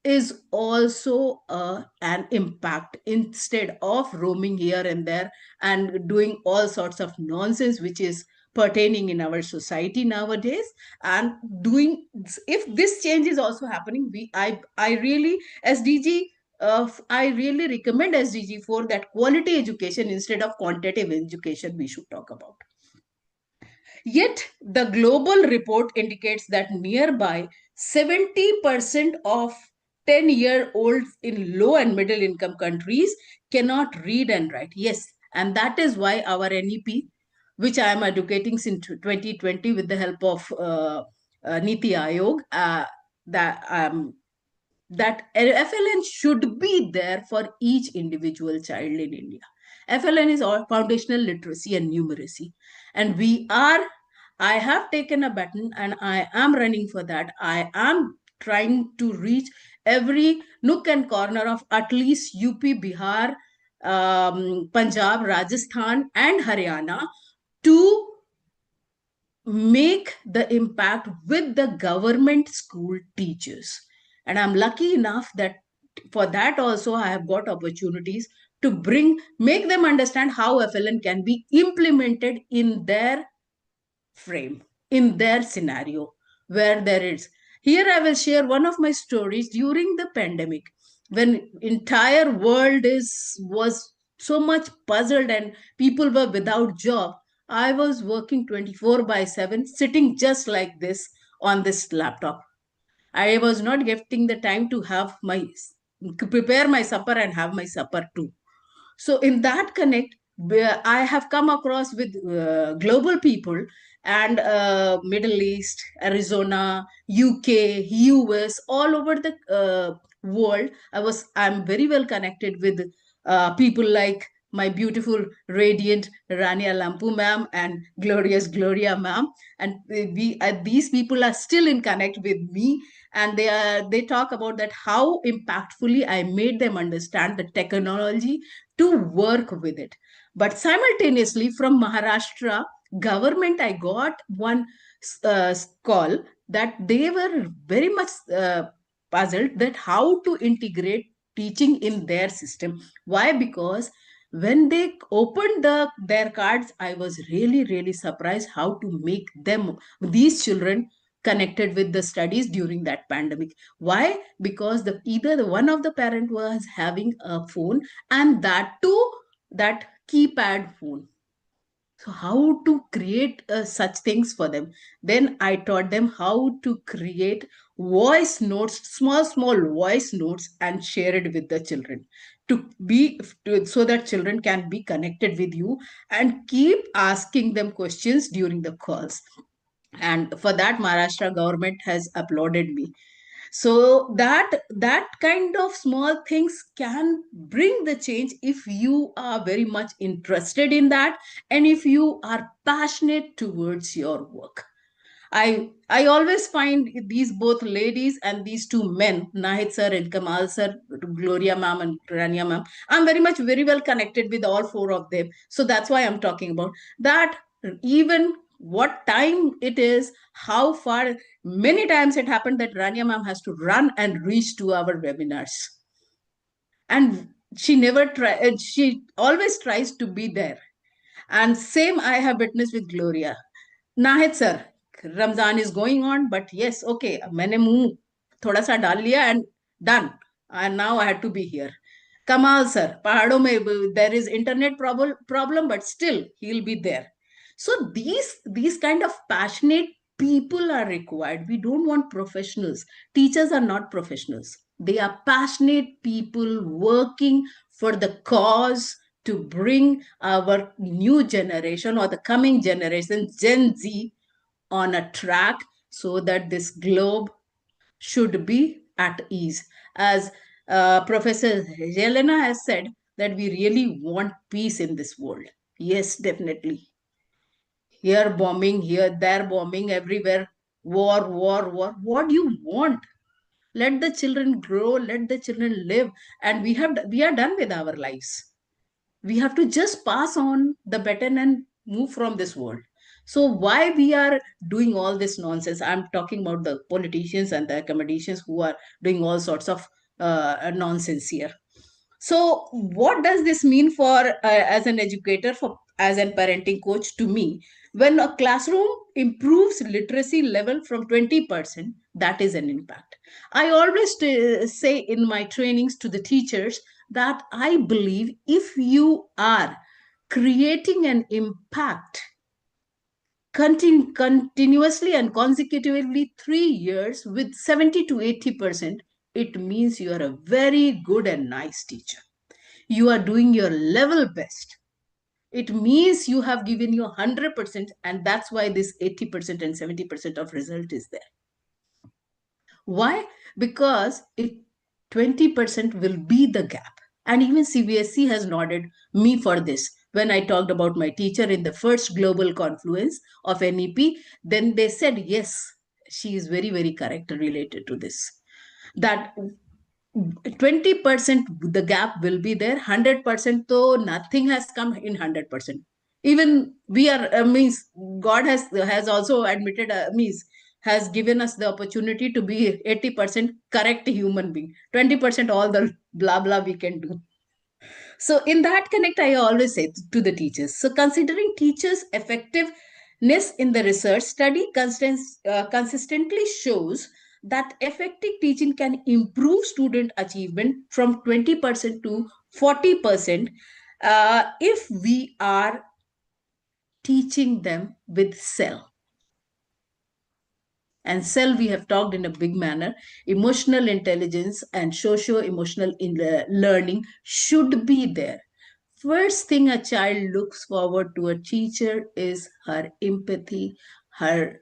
is also an impact, instead of roaming here and there and doing all sorts of nonsense which is pertaining in our society nowadays. And doing, if this change is also happening, I really SDG I really recommend SDG for that quality education instead of quantitative education we should talk about. Yet, the global report indicates that nearby 70% of 10-year-olds in low and middle income countries cannot read and write. Yes, and that is why our NEP, which I am educating since 2020 with the help of Niti Aayog, that FLN should be there for each individual child in India. FLN is all foundational literacy and numeracy. And I have taken a baton and I am running for that. I am trying to reach every nook and corner of at least UP, Bihar, Punjab, Rajasthan, and Haryana to make the impact with the government school teachers. And I'm lucky enough that for that also I have got opportunities to make them understand how FLN can be implemented in their frame, in their scenario where there is. Here I will share one of my stories during the pandemic, when entire world was so much puzzled and people were without job. I was working 24 by 7, sitting just like this on this laptop. I was not getting the time to prepare my supper and have my supper too. So in that connect, I have come across with global people, and Middle East, Arizona, UK, US, all over the world. I'm very well connected with people like my beautiful radiant Rania Lampu ma'am and glorious Gloria ma'am, and these people are still in connect with me, and they talk about that how impactfully I made them understand the technology to work with it. But simultaneously from Maharashtra government, I got one call that they were very much puzzled that how to integrate teaching in their system. Why? Because when they opened their cards, I was really surprised how to make these children connected with the studies during that pandemic. Why? Because either the one of the parent was having a phone, and that too, that keypad phone. So how to create such things for them? Then I taught them how to create voice notes, small voice notes, and share it with the children so that children can be connected with you and keep asking them questions during the calls. And for that, Maharashtra government has applauded me. So that kind of small things can bring the change if you are very much interested in that, and if you are passionate towards your work. I always find these both ladies and these two men, Nahid sir and Kamal sir, Gloria ma'am and Rania ma'am, I'm very well connected with all four of them. So that's why I'm talking about that. Even what time it is, how far, many times it happened that Rania ma'am has to run and reach to our webinars. And she always tries to be there. And same I have witnessed with Gloria. Nahid sir, Ramzan is going on, but yes, okay, मैंने मुंह थोड़ा सा डाल लिया and done. And now I had to be here. Kamal sir, पहाड़ों में there is internet problem, but still he'll be there. So these kind of passionate people are required. We don't want professionals. Teachers are not professionals. They are passionate people working for the cause, to bring our new generation or the coming generation, Gen Z, on a track so that this globe should be at ease. As Professor Jelena has said, that we really want peace in this world. Yes, definitely. Here bombing, here, there bombing, everywhere. War. What do you want? Let the children grow, let the children live, and we are done with our lives. We have to just pass on the baton and move from this world. So why we are doing all this nonsense? I'm talking about the politicians and the academicians who are doing all sorts of nonsense here. So what does this mean for as an educator, for as a parenting coach? To me, when a classroom improves literacy level from 20%, that is an impact. I always say in my trainings to the teachers that I believe if you are creating an impact continuously and consecutively 3 years with 70 to 80%, it means you are a very good and nice teacher. You are doing your level best. It means you have given you 100%, and that's why this 80% and 70% of result is there. Why? Because 20% will be the gap. And even CBSE has nodded me for this. When I talked about my teacher in the first global confluence of NEP, then they said, yes, she is very correct related to this. That 20% the gap will be there. 100% though nothing has come in 100%. Even we are means God has also admitted means has given us the opportunity to be 80% correct human being. 20% all the blah blah we can do. So in that connect, I always say to the teachers, so considering teachers' effectiveness in the research study consistently shows that effective teaching can improve student achievement from 20% to 40% if we are teaching them with cell. And cell we have talked in a big manner. Emotional intelligence and socio-emotional learning should be there. First thing a child looks forward to a teacher is her empathy, her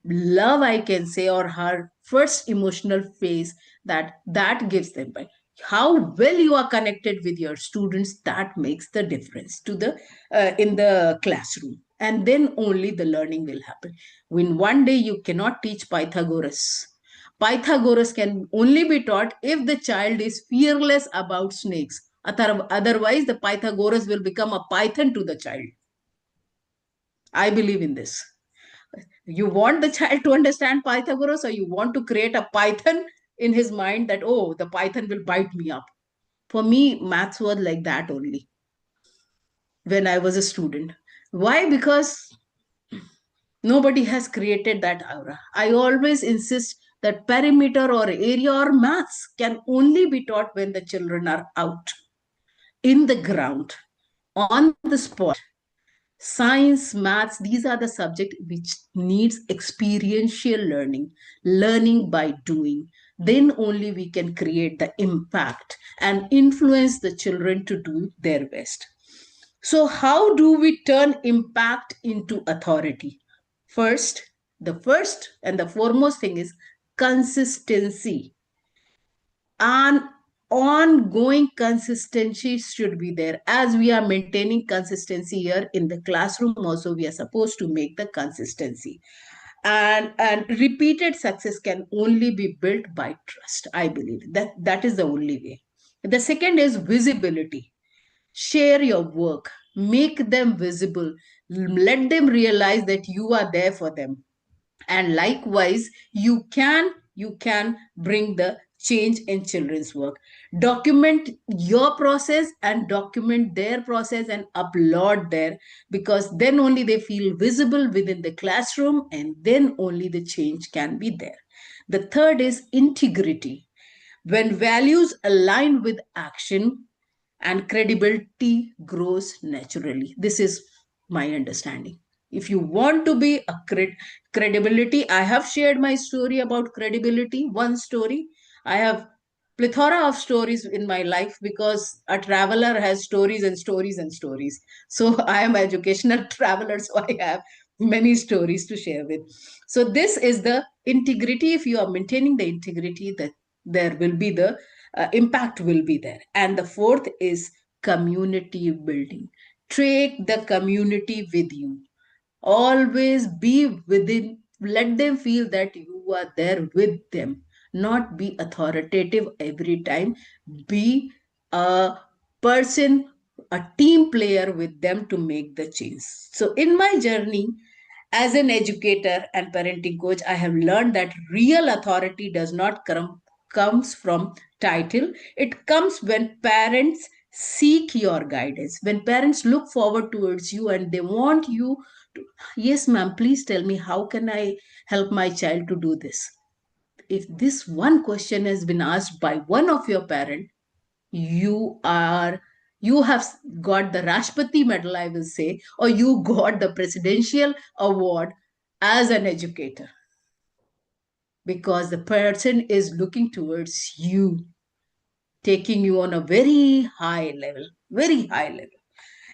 love, I can say, or her first emotional phase that gives them. But how well you are connected with your students, that makes the difference to the in the classroom. And then only the learning will happen. When one day you cannot teach Pythagoras. Pythagoras can only be taught if the child is fearless about snakes. Otherwise, the Pythagoras will become a python to the child. I believe in this. You want the child to understand Pythagoras, or you want to create a python in his mind that, oh, the python will bite me up. For me, maths was like that only when I was a student. Why? Because Nobody has created that aura. I always insist that perimeter or area or maths can only be taught when the children are out, in the ground, on the spot. Science, maths, these are the subject which needs experiential learning by doing. Then only we can create the impact and influence the children to do their best. So how do we turn impact into authority? The first and the foremost thing is consistency. An ongoing consistency should be there. As we are maintaining consistency here in the classroom, also we are supposed to make the consistency. And repeated success can only be built by trust. I believe that is the only way. The second is visibility. Share your work, make them visible, let them realize that you are there for them. And likewise, you can bring the change in children's work. Document your process and document their process and upload there, because then only they feel visible within the classroom, and then only the change can be there. The third is integrity. When values align with action, and credibility grows naturally. This is my understanding. If you want to be a credibility, I have shared my story about credibility, one story. I have plethora of stories in my life, because a traveler has stories and stories and stories. So I am an educational traveler, so I have many stories to share with. So this is the integrity. If you are maintaining the integrity, that there will be the impact will be there. And the fourth is community building. Take the community with you. Always be within, let them feel that you are there with them. Not be authoritative every time. Be a person, a team player with them to make the change. So in my journey as an educator and parenting coach, I have learned that real authority does not comes from title. It comes when parents seek your guidance, when parents look forward towards you and they want you to, yes ma'am, please tell me, how can I help my child to do this? If this one question has been asked by one of your parent, you have got the Rashtrapati medal, I will say, or you got the presidential award as an educator, because the person is looking towards you, taking you on a very high level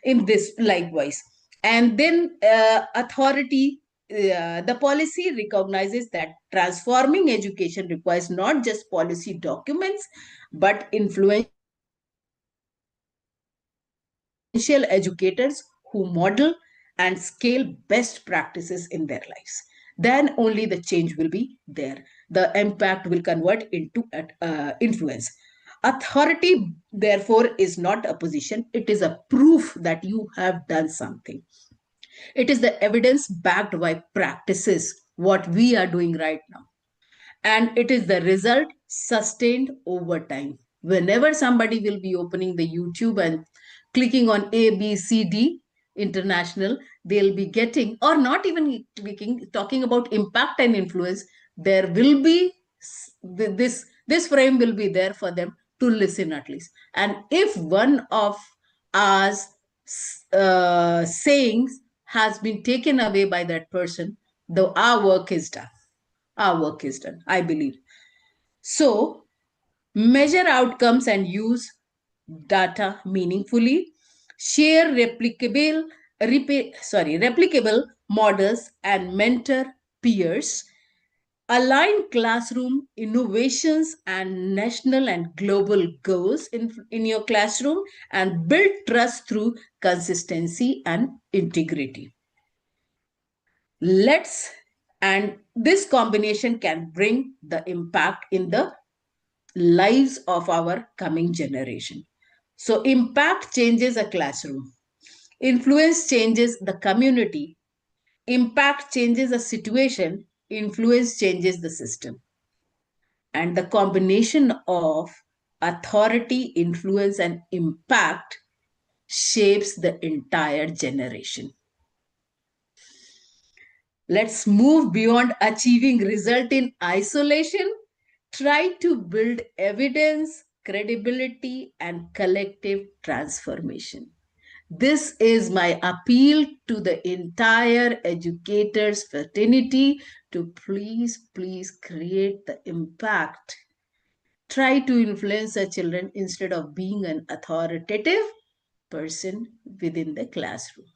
in this likewise. And then authority, the policy recognizes that transforming education requires not just policy documents, but influential educators who model and scale best practices in their lives. Then only the change will be there. The impact will convert into influence. Authority, therefore, is not a position, it is a proof that you have done something. It is the evidence backed by practices, what we are doing right now. And it is the result sustained over time. Whenever somebody will be opening the YouTube and clicking on ABCD International, they'll be getting, or not even clicking, talking about impact and influence, there will be this frame will be there for them to listen at least. And if one of our sayings has been taken away by that person, though our work is done. Our work is done, I believe. So measure outcomes and use data meaningfully. Share replicable models and mentor peers. Align classroom innovations and national and global goals in your classroom, and build trust through consistency and integrity. And this combination can bring the impact in the lives of our coming generation. So impact changes a classroom, influence changes the community, impact changes a situation, influence changes the system. And the combination of authority, influence, and impact shapes the entire generation. Let's move beyond achieving result in isolation. Try to build evidence, credibility, and collective transformation. This is my appeal to the entire educators fraternity to please create the impact. Try to influence the children instead of being an authoritative person within the classroom.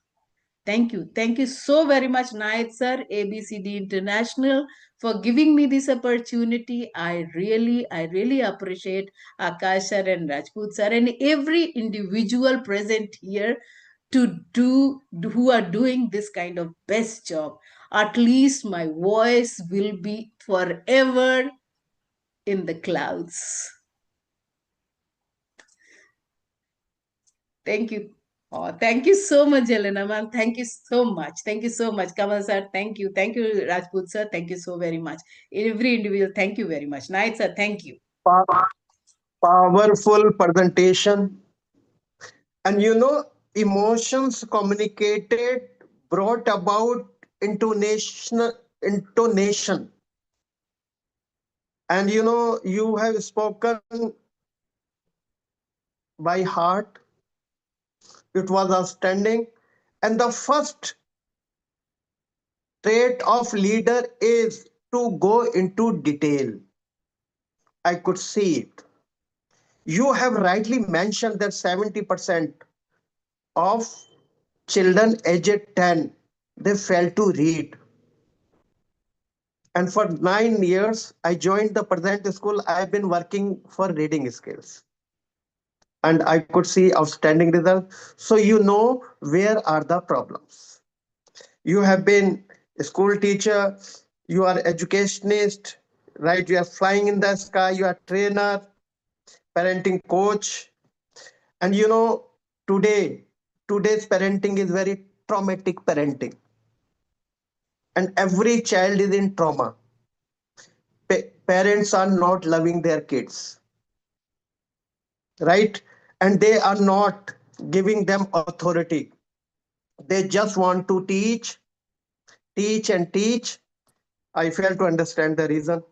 Thank you. Thank you so very much, Nayat sir, ABCD International, for giving me this opportunity. I really appreciate Akash sir and Rajput sir and every individual present here to do who are doing this kind of best job. At least my voice will be forever in the clouds. Thank you. Oh, thank you so much, Jelena ma'am. Thank you so much. Thank you so much. Kamal sir, thank you. Thank you, Rajput sir. Thank you so very much. Every individual, thank you very much. Night sir, thank you. Powerful presentation. And emotions communicated brought about intonation. And you have spoken by heart. It was outstanding. And the first trait of leader is to go into detail. I could see it. You have rightly mentioned that 70% of children aged 10 they fail to read. And for 9 years, I joined the present school. I have been working for reading skills. And I could see outstanding results. So you know where are the problems. You have been a school teacher, you are educationist, right? You are flying in the sky, you are trainer, parenting coach. And today's parenting is very traumatic parenting. And every child is in trauma. Parents are not loving their kids, right? And they are not giving them authority. They just want to teach and teach. I fail to understand the reason,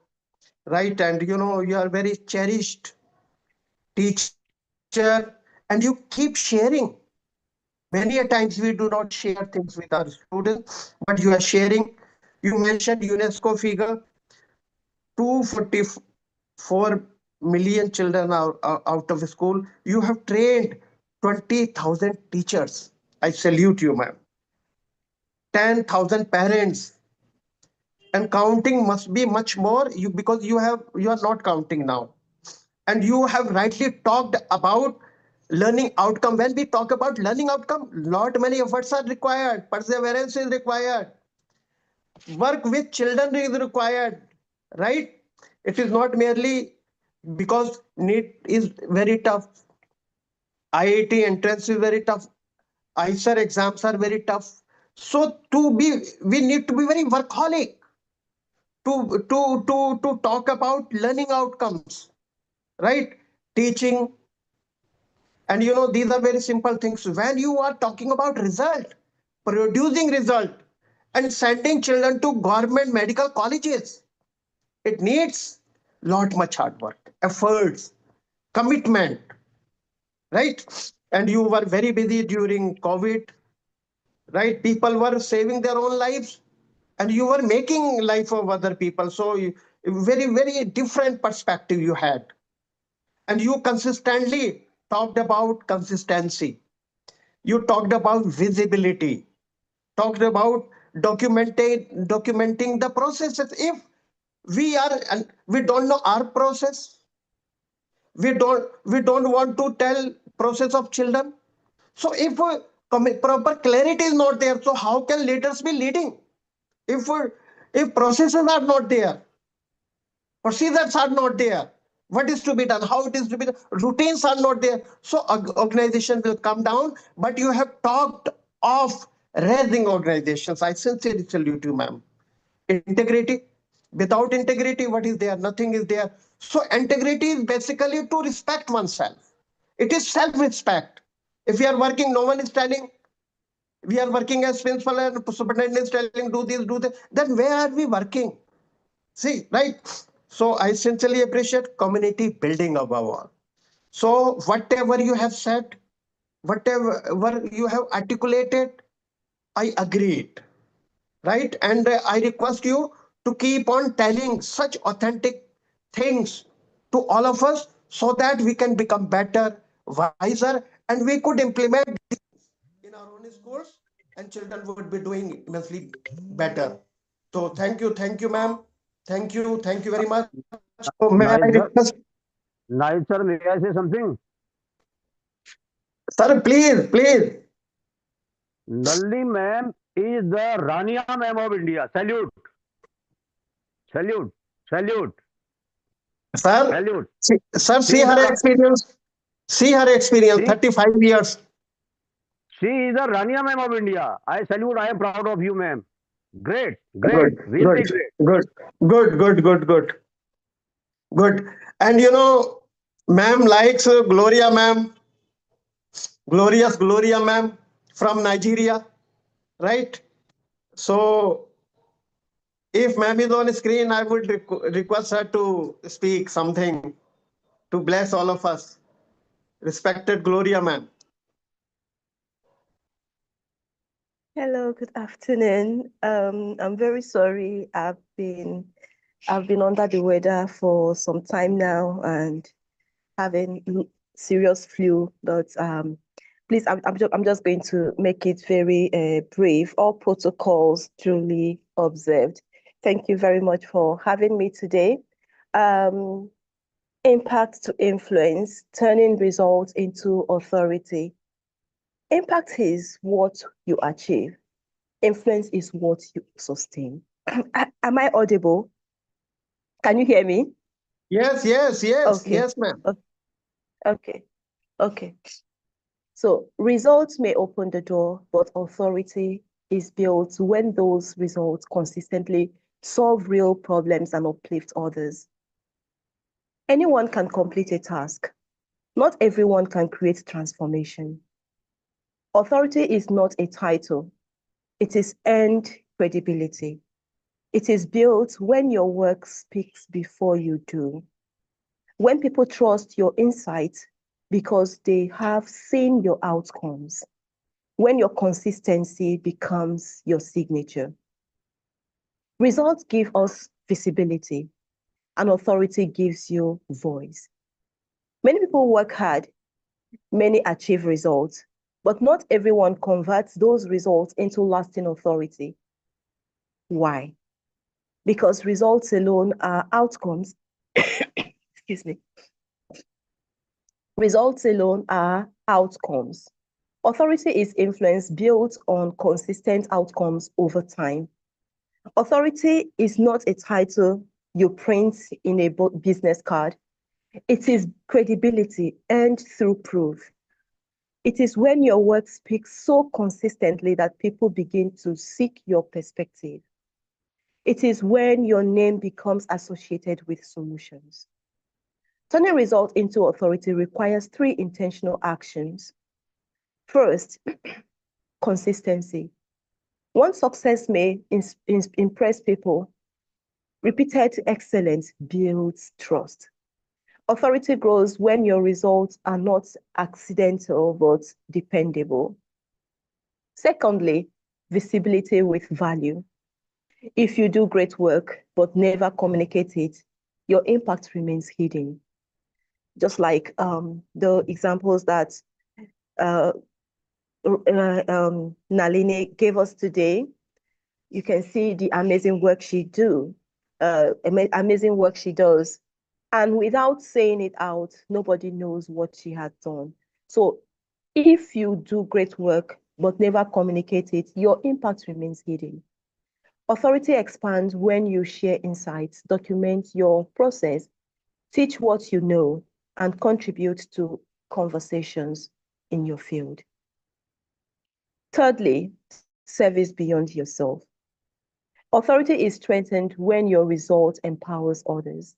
right? And you are very cherished teacher and you keep sharing. Many a times we do not share things with our students, but you are sharing. You mentioned UNESCO figure 244 million children are out of school. You have trained 20,000 teachers. I salute you, ma'am. 10,000 parents. And counting must be much more because you are not counting now. And you have rightly talked about learning outcome. When we talk about learning outcome, lot many efforts are required. Perseverance is required. Work with children is required, right? It is not merely because NEET is very tough. IIT entrance is very tough. ISER exams are very tough. So we need to be very workaholic to talk about learning outcomes, right? Teaching, and these are very simple things. When you are talking about result, producing result, and sending children to government medical colleges, it needs lot much hard work, efforts, commitment, right? And you were very busy during COVID, right? People were saving their own lives, and you were making life of other people. So very different perspective you had, and you consistently talked about consistency. You talked about visibility, talked about documenting the processes. If we are and we don't know our process, we don't want to tell process of children. So if proper clarity is not there, so how can leaders be leading? If processes are not there, procedures are not there, what is to be done, how it is to be done, routines are not there, so organization will come down. But you have talked of raising organizations. I sincerely salute you, ma'am. Integrity, without integrity, what is there? Nothing is there. So integrity is basically to respect oneself. It is self-respect. If you are working, no one is telling We are working as principal and superintendent is telling do this, do that. Then where are we working? See, right? So I sincerely appreciate community building above all. So whatever you have said, whatever you have articulated, I agreed, right? And I request you to keep on telling such authentic things to all of us so that we can become better, wiser, and we could implement in our own schools and children would be doing immensely better. So thank you, ma'am. Thank you very much. So may I Nice, sir. request, Nice, sir. May I say something? sir, please. Nalini ma'am is the Rania ma'am of India. Salute, salute, salute, Sir, salute. sir, She is the see her experience, she, 35 years. she is the Rania ma'am of India. I salute. I am proud of you, ma'am. Great, great, Good, really good, great. good, good. And you know, ma'am likes Gloria ma'am, glorious Gloria ma'am from Nigeria, right? So if ma'am is on screen, I would request her to speak something to bless all of us. Respected Gloria ma'am. Hello, good afternoon. I'm very sorry. I've been under the weather for some time now and having serious flu. But please, I'm just going to make it very brief. All protocols duly observed. Thank you very much for having me today. Impact to influence, turning results into authority. Impact is what you achieve. Influence is what you sustain. Am I audible? Can you hear me? Yes, Okay. ma'am. Okay. Okay. So results may open the door, but authority is built when those results consistently solve real problems and uplift others. Anyone can complete a task. Not everyone can create transformation. Authority is not a title. It is earned credibility. It is built when your work speaks before you do. When people trust your insight because they have seen your outcomes. When your consistency becomes your signature. Results give us visibility, and authority gives you voice. Many people work hard, many achieve results, but not everyone converts those results into lasting authority. Why? Because results alone are outcomes. Excuse me. Results alone are outcomes. Authority is influence built on consistent outcomes over time. Authority is not a title you print in a business card. It is credibility earned through proof. It is when your work speaks so consistently that people begin to seek your perspective. It is when your name becomes associated with solutions. Turning results into authority requires 3 intentional actions. First, consistency. One success may impress people. Repeated excellence builds trust. Authority grows when your results are not accidental but dependable. Secondly, visibility with value. If you do great work but never communicate it, your impact remains hidden. Just like the examples that Nalini gave us today, you can see the amazing work she does. And without saying it out, nobody knows what she has done. So if you do great work but never communicate it, your impact remains hidden. Authority expands when you share insights, document your process, teach what you know, and contribute to conversations in your field. Thirdly, service beyond yourself. Authority is strengthened when your result empowers others.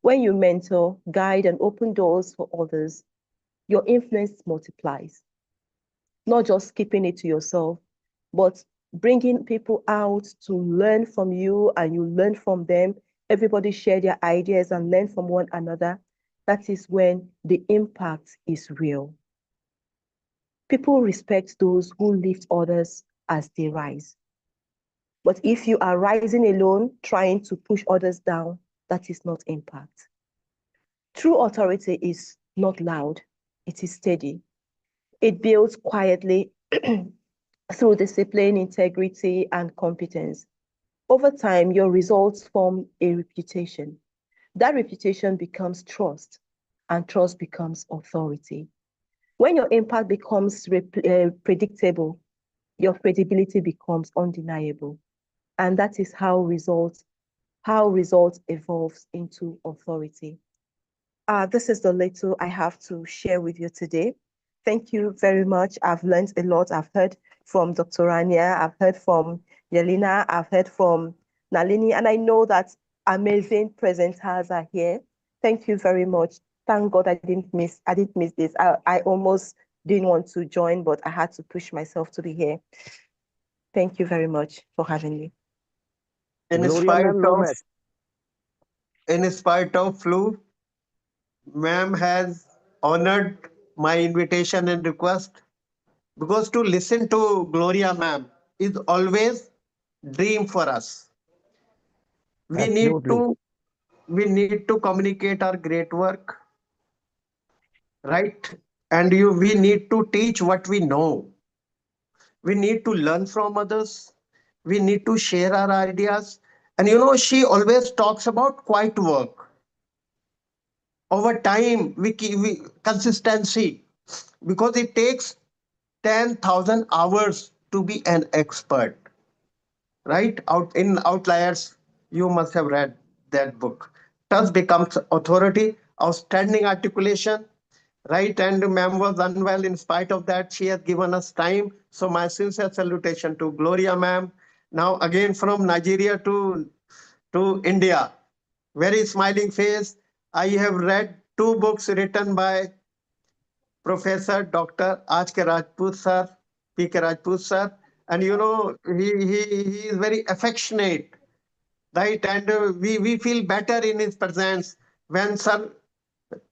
When you mentor, guide, and open doors for others, your influence multiplies. not just keeping it to yourself, but bringing people out to learn from you and you learn from them. Everybody share their ideas and learn from one another. That is when the impact is real. People respect those who lift others as they rise. But if you are rising alone, trying to push others down, that is not impact. True authority is not loud, it is steady. It builds quietly through discipline, integrity, and competence. Over time, your results form a reputation. That reputation becomes trust, and trust becomes authority. When your impact becomes predictable, your credibility becomes undeniable. And that is how results evolves into authority. This is the little I have to share with you today. Thank you very much. I've learned a lot. I've heard from Dr. Rania, I've heard from Yelena, I've heard from Nalini, and I know that amazing presenters are here. Thank you very much. Thank God I didn't miss this. I almost didn't want to join, but I had to push myself to be here. Thank you very much for having me. In Gloria, spite ma'am, no of match. in spite of flu, ma'am has honored my invitation and request, because to listen to Gloria ma'am is always dream for us. We need Absolutely. to we need to communicate our great work, right? And we need to teach what we know. We need to learn from others. We need to share our ideas. And she always talks about quiet work. Over time, we consistency, because it takes 10,000 hours to be an expert, right? Out in Outliers, you must have read that book. Trust becomes authority, outstanding articulation, right? And ma'am was unwell. In spite of that, she has given us time. So my sincere salutation to Gloria ma'am. Now again from Nigeria to India. Very smiling face. I have read two books written by Professor Dr. H.K. Rajput sir, P.K. Rajput sir. And he is very affectionate, right? And we feel better in his presence. When sir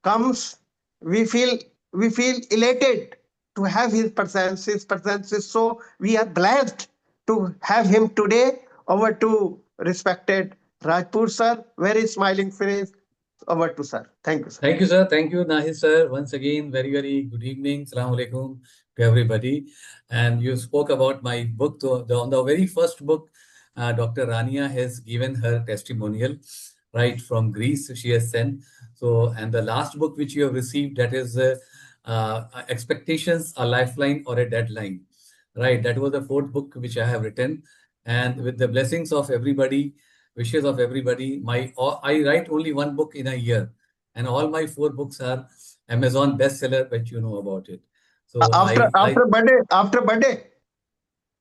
comes, we feel we feel elated to have his presence. His presence is so, we are blessed to have him today. Over to respected Rajput sir, very smiling face. Over to sir. Thank you, sir. Thank you, sir. Thank you, Nahi, sir. Once again, very, very good evening. Salaam alaikum to everybody. And you spoke about my book. On the very first book, Dr. Rania has given her testimonial, right, from Greece. She has sent. So, and the last book which you have received, that is Expectations, a Lifeline or a Deadline, right? That was the fourth book which I have written. And with the blessings of everybody, wishes of everybody, I write only one book in a year, and all my four books are Amazon bestseller, which you know about it. So After birthday,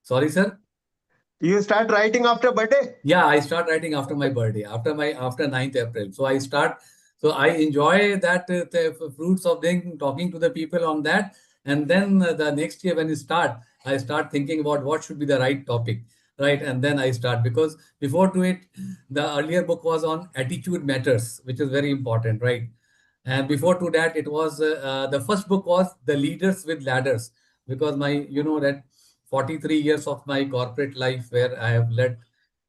sorry, sir. you start writing after birthday. Yeah, I start writing after my birthday, after 9th April. So I enjoy that the fruits of talking to the people on that, and then the next year when I start thinking about what should be the right topic, right, and then I start, because before to it, the earlier book was on attitude matters, which is very important, right. And before to that, it was the first book was The Leaders with Ladders, because that 43 years of my corporate life where I have led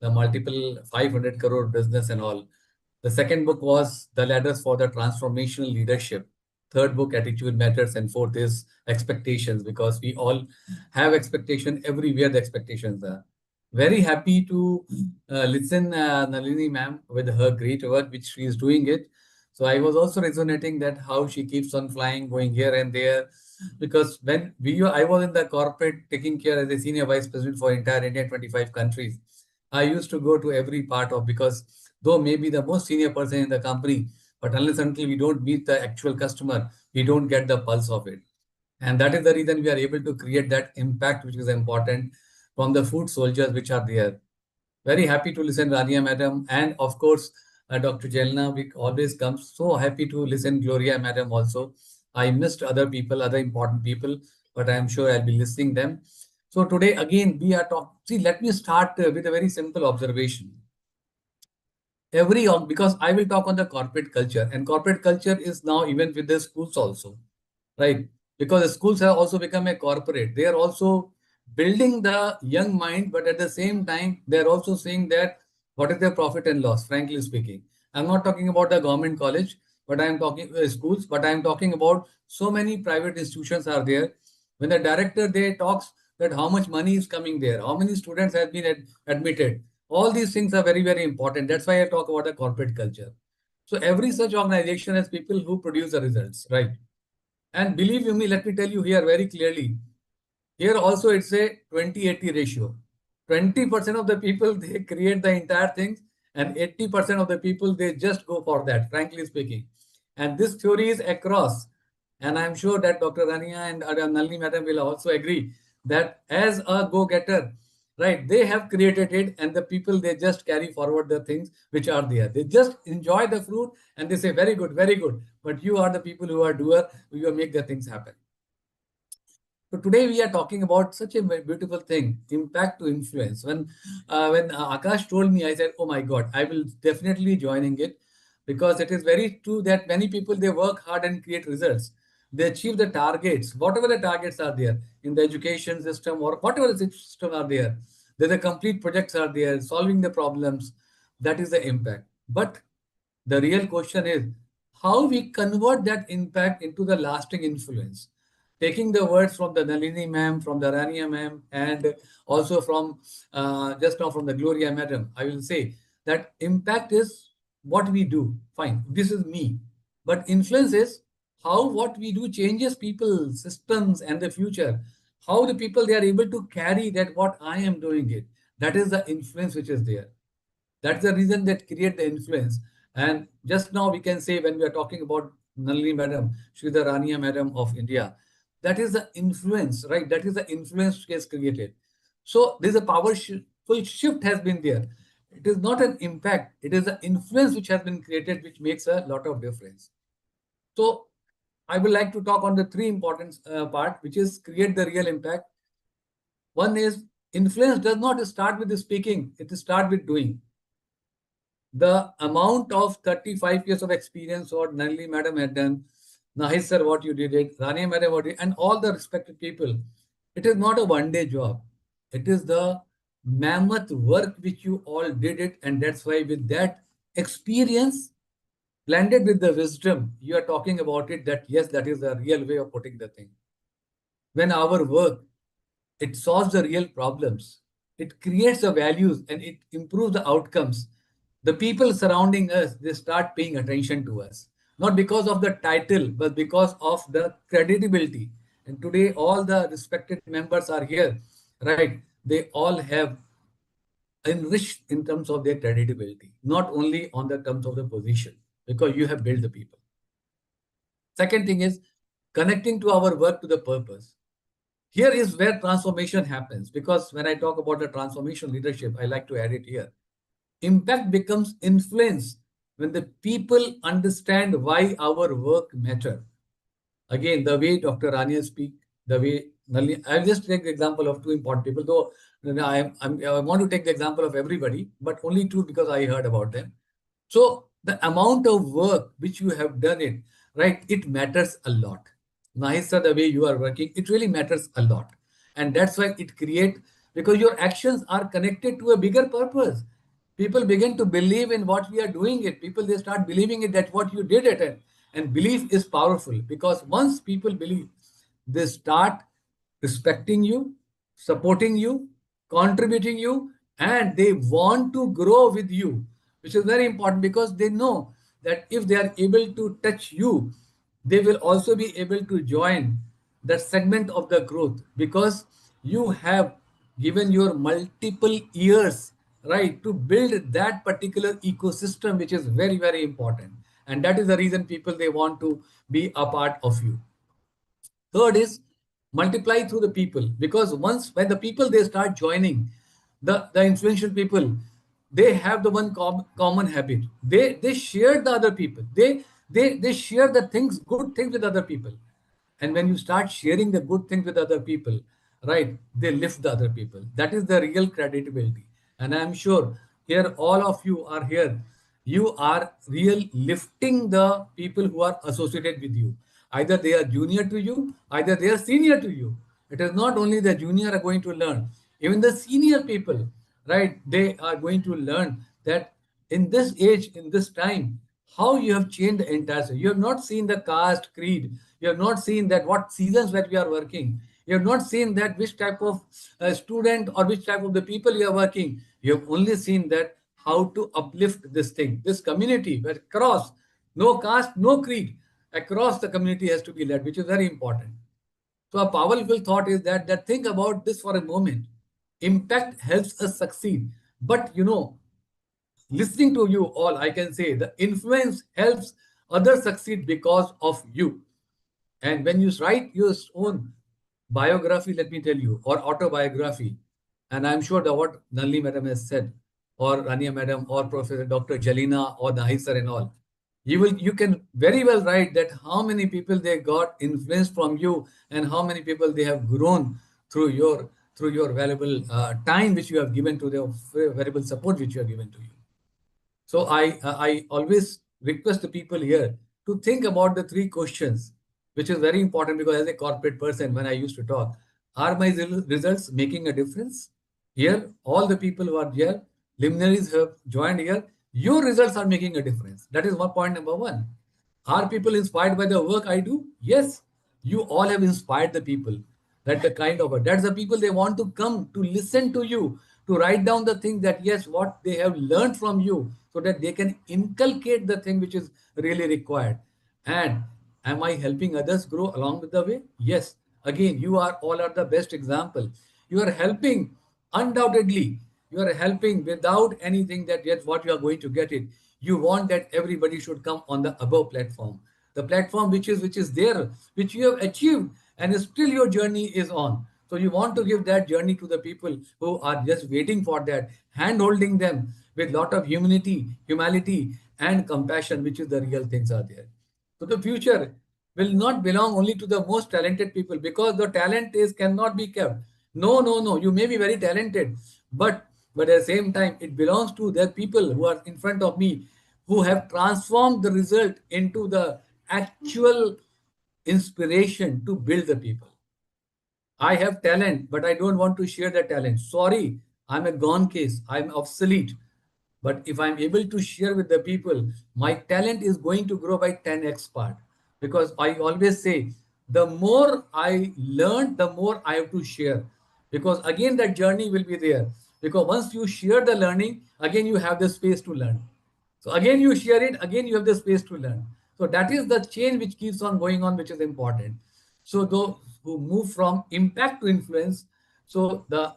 the multiple 500 crore business and all. The second book was The Ladders for the Transformational Leadership. Third book, Attitude Matters. And fourth is Expectations, because we all have expectation everywhere. The expectations are. Very happy to listen Nalini ma'am with her great work, which she is doing it. So I was also resonating that how she keeps on flying, going here and there, because when I was in the corporate taking care as a senior vice president for entire India, 25 countries. I used to go to every part of, because though maybe the most senior person in the company, but unless until we don't meet the actual customer, we don't get the pulse of it. And that is the reason we are able to create that impact, which is important from the food soldiers which are there. Very happy to listen Rania madam, and of course Dr. Jelna. We always come so happy to listen Gloria madam also. I missed other people, other important people, but I am sure I'll be listening them. So today again we are talking. See, let me start with a very simple observation. Because I will talk on the corporate culture, and corporate culture is now even with the schools also, right? Because the schools have also become a corporate. They are also building the young mind, but at the same time, they are also saying that what is their profit and loss, frankly speaking. I'm not talking about the government college, but I'm talking schools, but I'm talking about so many private institutions are there. When the director there talks that how much money is coming there, how many students have been admitted, all these things are very, very important. That's why I talk about the corporate culture. So every such organization has people who produce the results, right? And believe you me, let me tell you here very clearly. Here also it's a 20-80 ratio. 20% of the people they create the entire things, and 80% of the people they just go for that, frankly speaking. And this theory is across. And I'm sure that Dr. Rania and Nalini Madam will also agree that as a go-getter, right, they have created it, and the people they just carry forward the things which are there. They just enjoy the fruit and they say, very good, very good. But you are the people who are doer, who will make the things happen. So today we are talking about such a beautiful thing, impact to influence. When Akash told me, I said, "Oh my God, I will definitely joining it," because it is very true that many people they work hard and create results. They achieve the targets, whatever the targets are there in the education system or whatever the system are there. The complete projects are there, solving the problems. That is the impact. But the real question is how we convert that impact into the lasting influence. Taking the words from the Nalini ma'am, from the Rania ma'am, and also from just now from the Gloria madam, I will say that impact is what we do. Fine, this is me. But influence is how what we do changes people, systems, and the future. How the people they are able to carry that what I am doing it. That is the influence which is there. That's the reason that create the influence. And just now we can say when we are talking about Nalini Madam, she is the Rania Madam of India. That is the influence, right? That is the influence she has created. So there's a powerful shift has been there. It is not an impact. It is the influence which has been created, which makes a lot of difference. So I would like to talk on the three important part, which is create the real impact. One is influence does not start with the speaking. It starts with doing. The amount of 35 years of experience what Nalini madam had done, Nahis sir what you did it, Rani madam what you did, and all the respected people, it is not a one-day job. It is the mammoth work which you all did it, and that's why with that experience blended with the wisdom, you are talking about it that yes, that is the real way of putting the thing. When our work, it solves the real problems, it creates the values and it improves the outcomes. The people surrounding us, they start paying attention to us, not because of the title, but because of the credibility. And today, all the respected members are here, right? They all have enriched in terms of their credibility, not only on the terms of the position, because you have built the people. Second thing is connecting to our work to the purpose. Here is where transformation happens, because when I talk about the transformation leadership, I like to add it here. Impact becomes influence when the people understand why our work matter. Again, the way Dr. Rania speak, the way Nalini, I'll just take the example of two important people, though I want to take the example of everybody, but only two because I heard about them. So the amount of work which you have done it, right, it matters a lot. Nahisa, the way you are working, it really matters a lot. And that's why it creates, because your actions are connected to a bigger purpose. People begin to believe in what we are doing it. People, they start believing it that what you did it. And belief is powerful because once people believe, they start respecting you, supporting you, contributing you, and they want to grow with you, which is very important because they know that if they are able to touch you, they will also be able to join that segment of the growth because you have given your multiple years, right, to build that particular ecosystem, which is very, very important. And that is the reason people, they want to be a part of you. Third is multiply through the people, because once when the people they start joining, the influential people, they have the one common habit. They share the other people. They share the things, good things with other people. And when you start sharing the good things with other people, right, they lift the other people. That is the real credibility. And I'm sure here, all of you are here. You are real lifting the people who are associated with you. Either they are junior to you, either they are senior to you. It is not only the junior are going to learn, even the senior people, right? They are going to learn that in this age, in this time, how you have changed the entire system. You have not seen the caste, creed. You have not seen that what seasons that we are working. You have not seen that which type of student or which type of the people you are working. You have only seen that how to uplift this thing, this community, where across, no caste, no creed, across the community has to be led, which is very important. So a powerful thought is that think about this for a moment. Impact helps us succeed. But listening to you all, I can say the influence helps others succeed because of you. And when you write your own biography, let me tell you, or autobiography, and I'm sure that what Nalini madam has said, or Rania madam, or Professor Dr. Jalina, or Nahi sir and all, you can very well write that how many people they got influence from you, and how many people they have grown through your valuable time which you have given to their valuable support which you have given to you. So I always request the people here to think about the three questions, which is very important because as a corporate person, when I used to talk, are my results making a difference? Here, all the people who are here, luminaries who have joined here, your results are making a difference. That is one point number one. Are people inspired by the work I do? Yes. You all have inspired the people. That's the people they want to come to listen to you, to write down the thing that yes, what they have learned from you, so that they can inculcate the thing which is really required. And am I helping others grow along with the way? Yes. Again, you are all are the best example. You are helping undoubtedly. You are helping without anything that yet what you are going to get it. You want that everybody should come on the above platform, the platform which is there, which you have achieved, and still your journey is on. So you want to give that journey to the people who are just waiting for that, hand holding them with lot of humility, and compassion, which is the real things are there. So the future will not belong only to the most talented people, because the talent is cannot be kept. No, no, no. You may be very talented, but at the same time, it belongs to the people who are in front of me, who have transformed the result into the actual inspiration to build the people. I have talent, but I don't want to share the talent. Sorry, I'm a gone case. I'm obsolete. But if I'm able to share with the people, my talent is going to grow by 10x part. Because I always say, the more I learn, the more I have to share. Because again, that journey will be there. Because once you share the learning, again, you have the space to learn. So again, you share it, again, you have the space to learn. So that is the change which keeps on going on, which is important. So those who move from impact to influence, so the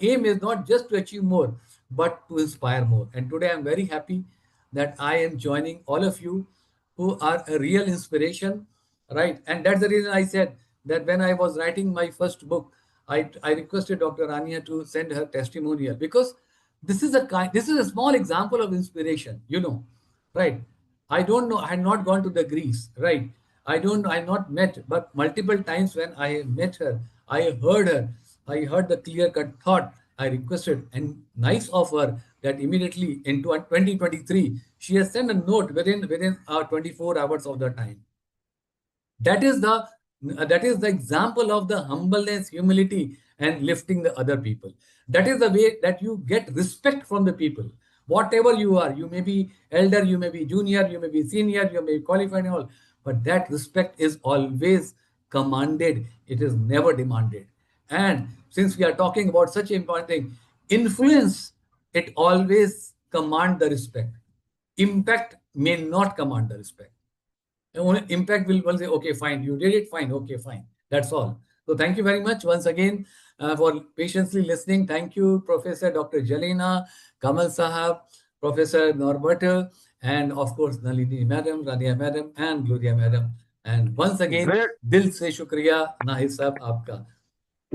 aim is not just to achieve more, but to inspire more. And today I'm very happy that I am joining all of you who are a real inspiration, right? And that's the reason I said that when I was writing my first book, I requested Dr. Rania to send her testimonial, because this is a small example of inspiration, right? I don't know, I had not gone to the Greece, right? I not met, but multiple times when I met her, I heard the clear-cut thought. I requested, and nice of her that immediately in 2023, she has sent a note within 24 hours of the time. That is the example of the humbleness, humility, and lifting the other people. That is the way that you get respect from the people. Whatever you are, you may be elder, you may be junior, you may be senior, you may be qualified and all, but that respect is always commanded. It is never demanded. And since we are talking about such important thing, influence, it always command the respect. Impact may not command the respect. Impact will say, okay, fine, you did it, fine, okay, fine. That's all. So thank you very much once again for patiently listening. Thank you, Professor Dr. Jalina, Kamal Sahab, Professor Norbert, and of course, Nalini Madam, Rania Madam, and Gloria Madam. And once again, Great, Dil se shukriya, Nahid Sahab, aapka.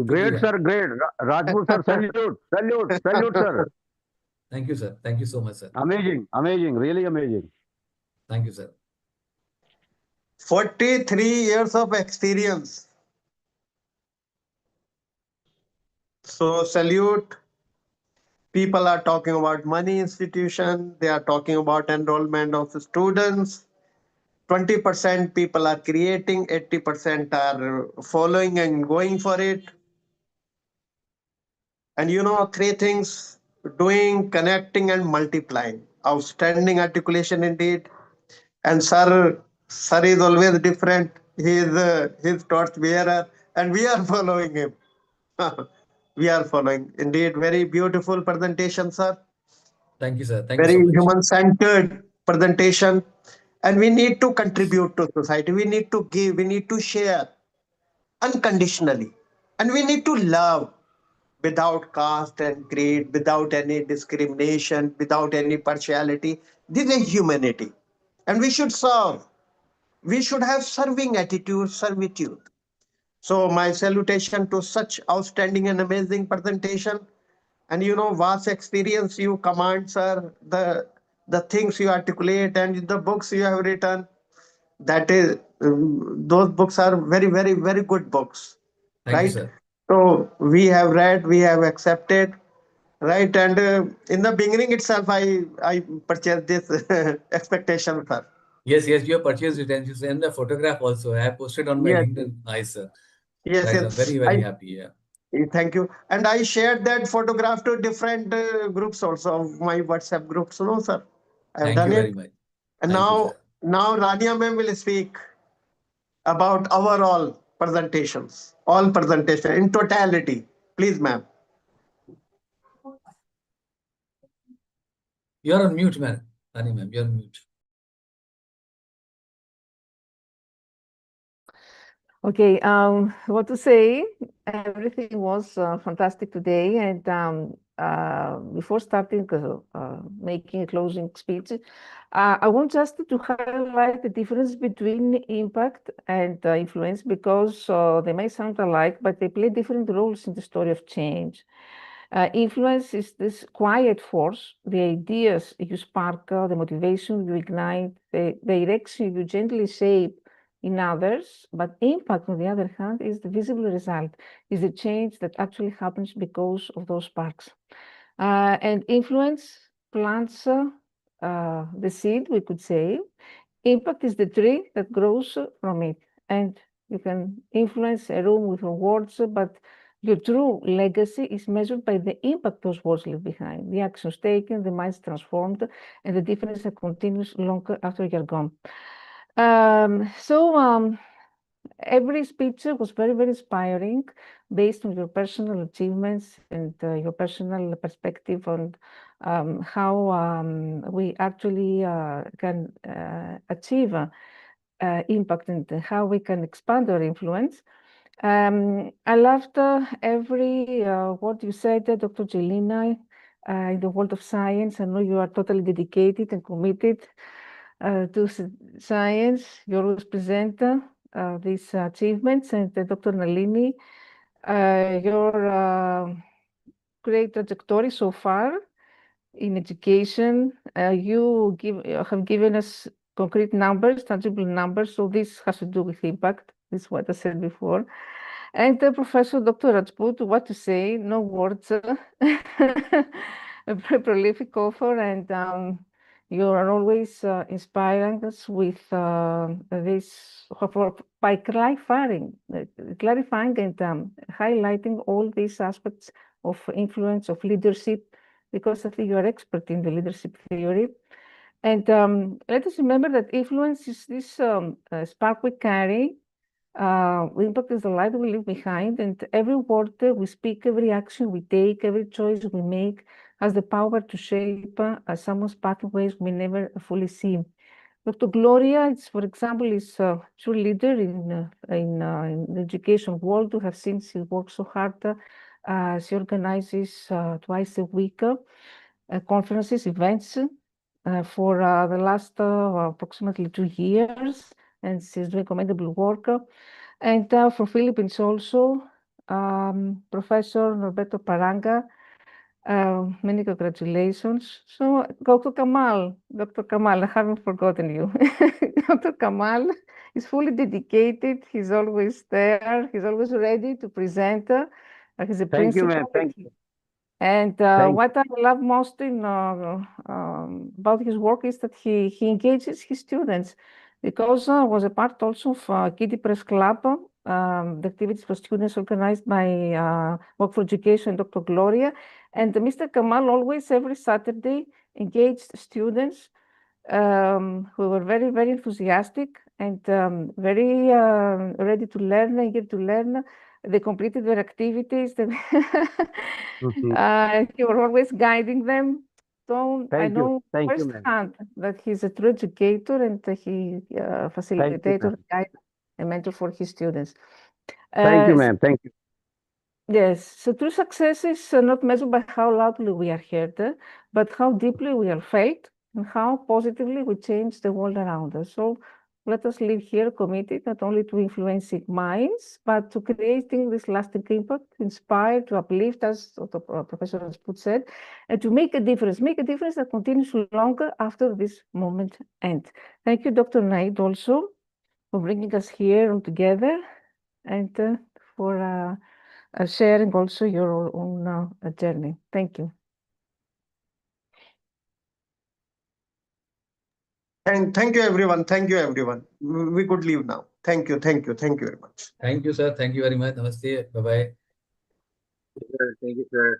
great, Shukriya. sir, great. Rajput, sir, salute, salute, salute, sir. Thank you, sir. Thank you so much, sir. Amazing, amazing, really amazing. Thank you, sir. 43 years of experience. So salute. People are talking about money institution. They are talking about enrollment of students. 20% people are creating, 80% are following and going for it. And you know, three things: doing, connecting, and multiplying. Outstanding articulation indeed. And sir is always different. He is his torch bearer, and we are following him. We are following. Indeed, very beautiful presentation, sir. Thank you, sir. Thank you Very so much. human-centered presentation. And we need to contribute to society. We need to give. We need to share unconditionally. And we need to love without caste and creed, without any discrimination, without any partiality. This is humanity. And we should serve. We should have serving attitude, servitude. So my salutation to such outstanding and amazing presentation. And you know, vast experience you command, sir, the things you articulate and the books you have written. That is, those books are very, very, very good books, Thank you, right? sir. So we have read, we have accepted, right? And in the beginning itself, I purchased this expectation, sir. Yes, yes, you have purchased it and you send a photograph also. I have posted on my Yes, LinkedIn. Nice, sir. yes, Nice. I'm yes. very, very happy. Yeah. Thank you. And I shared that photograph to different groups also of my WhatsApp groups. No, sir. I've Thank done you very it. much. And Thank you, now, sir. now Rania ma'am will speak about our all presentations, all presentation in totality. Please, ma'am. You're on mute, man. Rani, ma'am, you're on mute. Okay, what to say? Everything was fantastic today. And before starting making a closing speech, I want just to highlight the difference between impact and influence, because they may sound alike, but they play different roles in the story of change. Influence is this quiet force, the ideas you spark, the motivation you ignite, the direction you gently shape in others. But impact, on the other hand, is the visible result, is the change that actually happens because of those sparks. And influence plants the seed, we could say. Impact is the tree that grows from it. And you can influence a room with your words, but your true legacy is measured by the impact those words leave behind, the actions taken, the minds transformed, and the difference that continues longer after you're gone. Every speech was very, very inspiring, based on your personal achievements and your personal perspective on how we actually can achieve impact and how we can expand our influence. I loved every word you said, Dr. Jelina, in the world of science. I know you are totally dedicated and committed to science. You always present these achievements. And Dr. Nalini, your great trajectory so far in education. You have given us concrete numbers, tangible numbers. So this has to do with impact. This is what I said before. And Professor Dr. Rajput, what to say? No words. A very prolific author, and you are always inspiring us with this by clarifying and highlighting all these aspects of influence, of leadership, because I think you are expert in the leadership theory. And let us remember that influence is this spark we carry. Impact is the light we leave behind, and every word we speak, every action we take, every choice we make has the power to shape someone's path in ways we never fully see. Dr. Gloria, for example, is a true leader in the education world. We have seen she works so hard. She organizes twice a week conferences, events for the last approximately 2 years, and she's doing commendable work. And for Philippines also, Professor Norberto Paranga Many congratulations. So, Dr. Kamal, I haven't forgotten you. Dr. Kamal is fully dedicated. He's always there. He's always ready to present. He's a Thank you, principal. ma'am. Thank you. And Thank what I love most about his work is that he engages his students, because was a part also of Kiddie Press Club, the activities for students organized by Work for Education and Dr. Gloria. And Mr. Kamal always, every Saturday, engaged students who were very, very enthusiastic and very ready to learn, eager to learn. They completed their activities. He was always guiding them. So I Thank you. know Thank you, ma'am. firsthand that he's a true educator, and he facilitator, ma'am. guide, and mentor for his students. Thank you, Uh, ma'am. Thank you. Yes, so true success is not measured by how loudly we are heard, but how deeply we are felt and how positively we change the world around us. So let us live here committed not only to influencing minds, but to creating this lasting impact, to inspire, to uplift, as the Professor has put said, and to make a difference that continues longer after this moment ends. Thank you, Dr. Naid, also for bringing us here all together, and for sharing also your own journey. Thank you. Thank you, everyone. Thank you, everyone. We could leave now. Thank you. Thank you. Thank you very much. Thank you, sir. Thank you very much. Namaste. Bye-bye. Thank you, sir.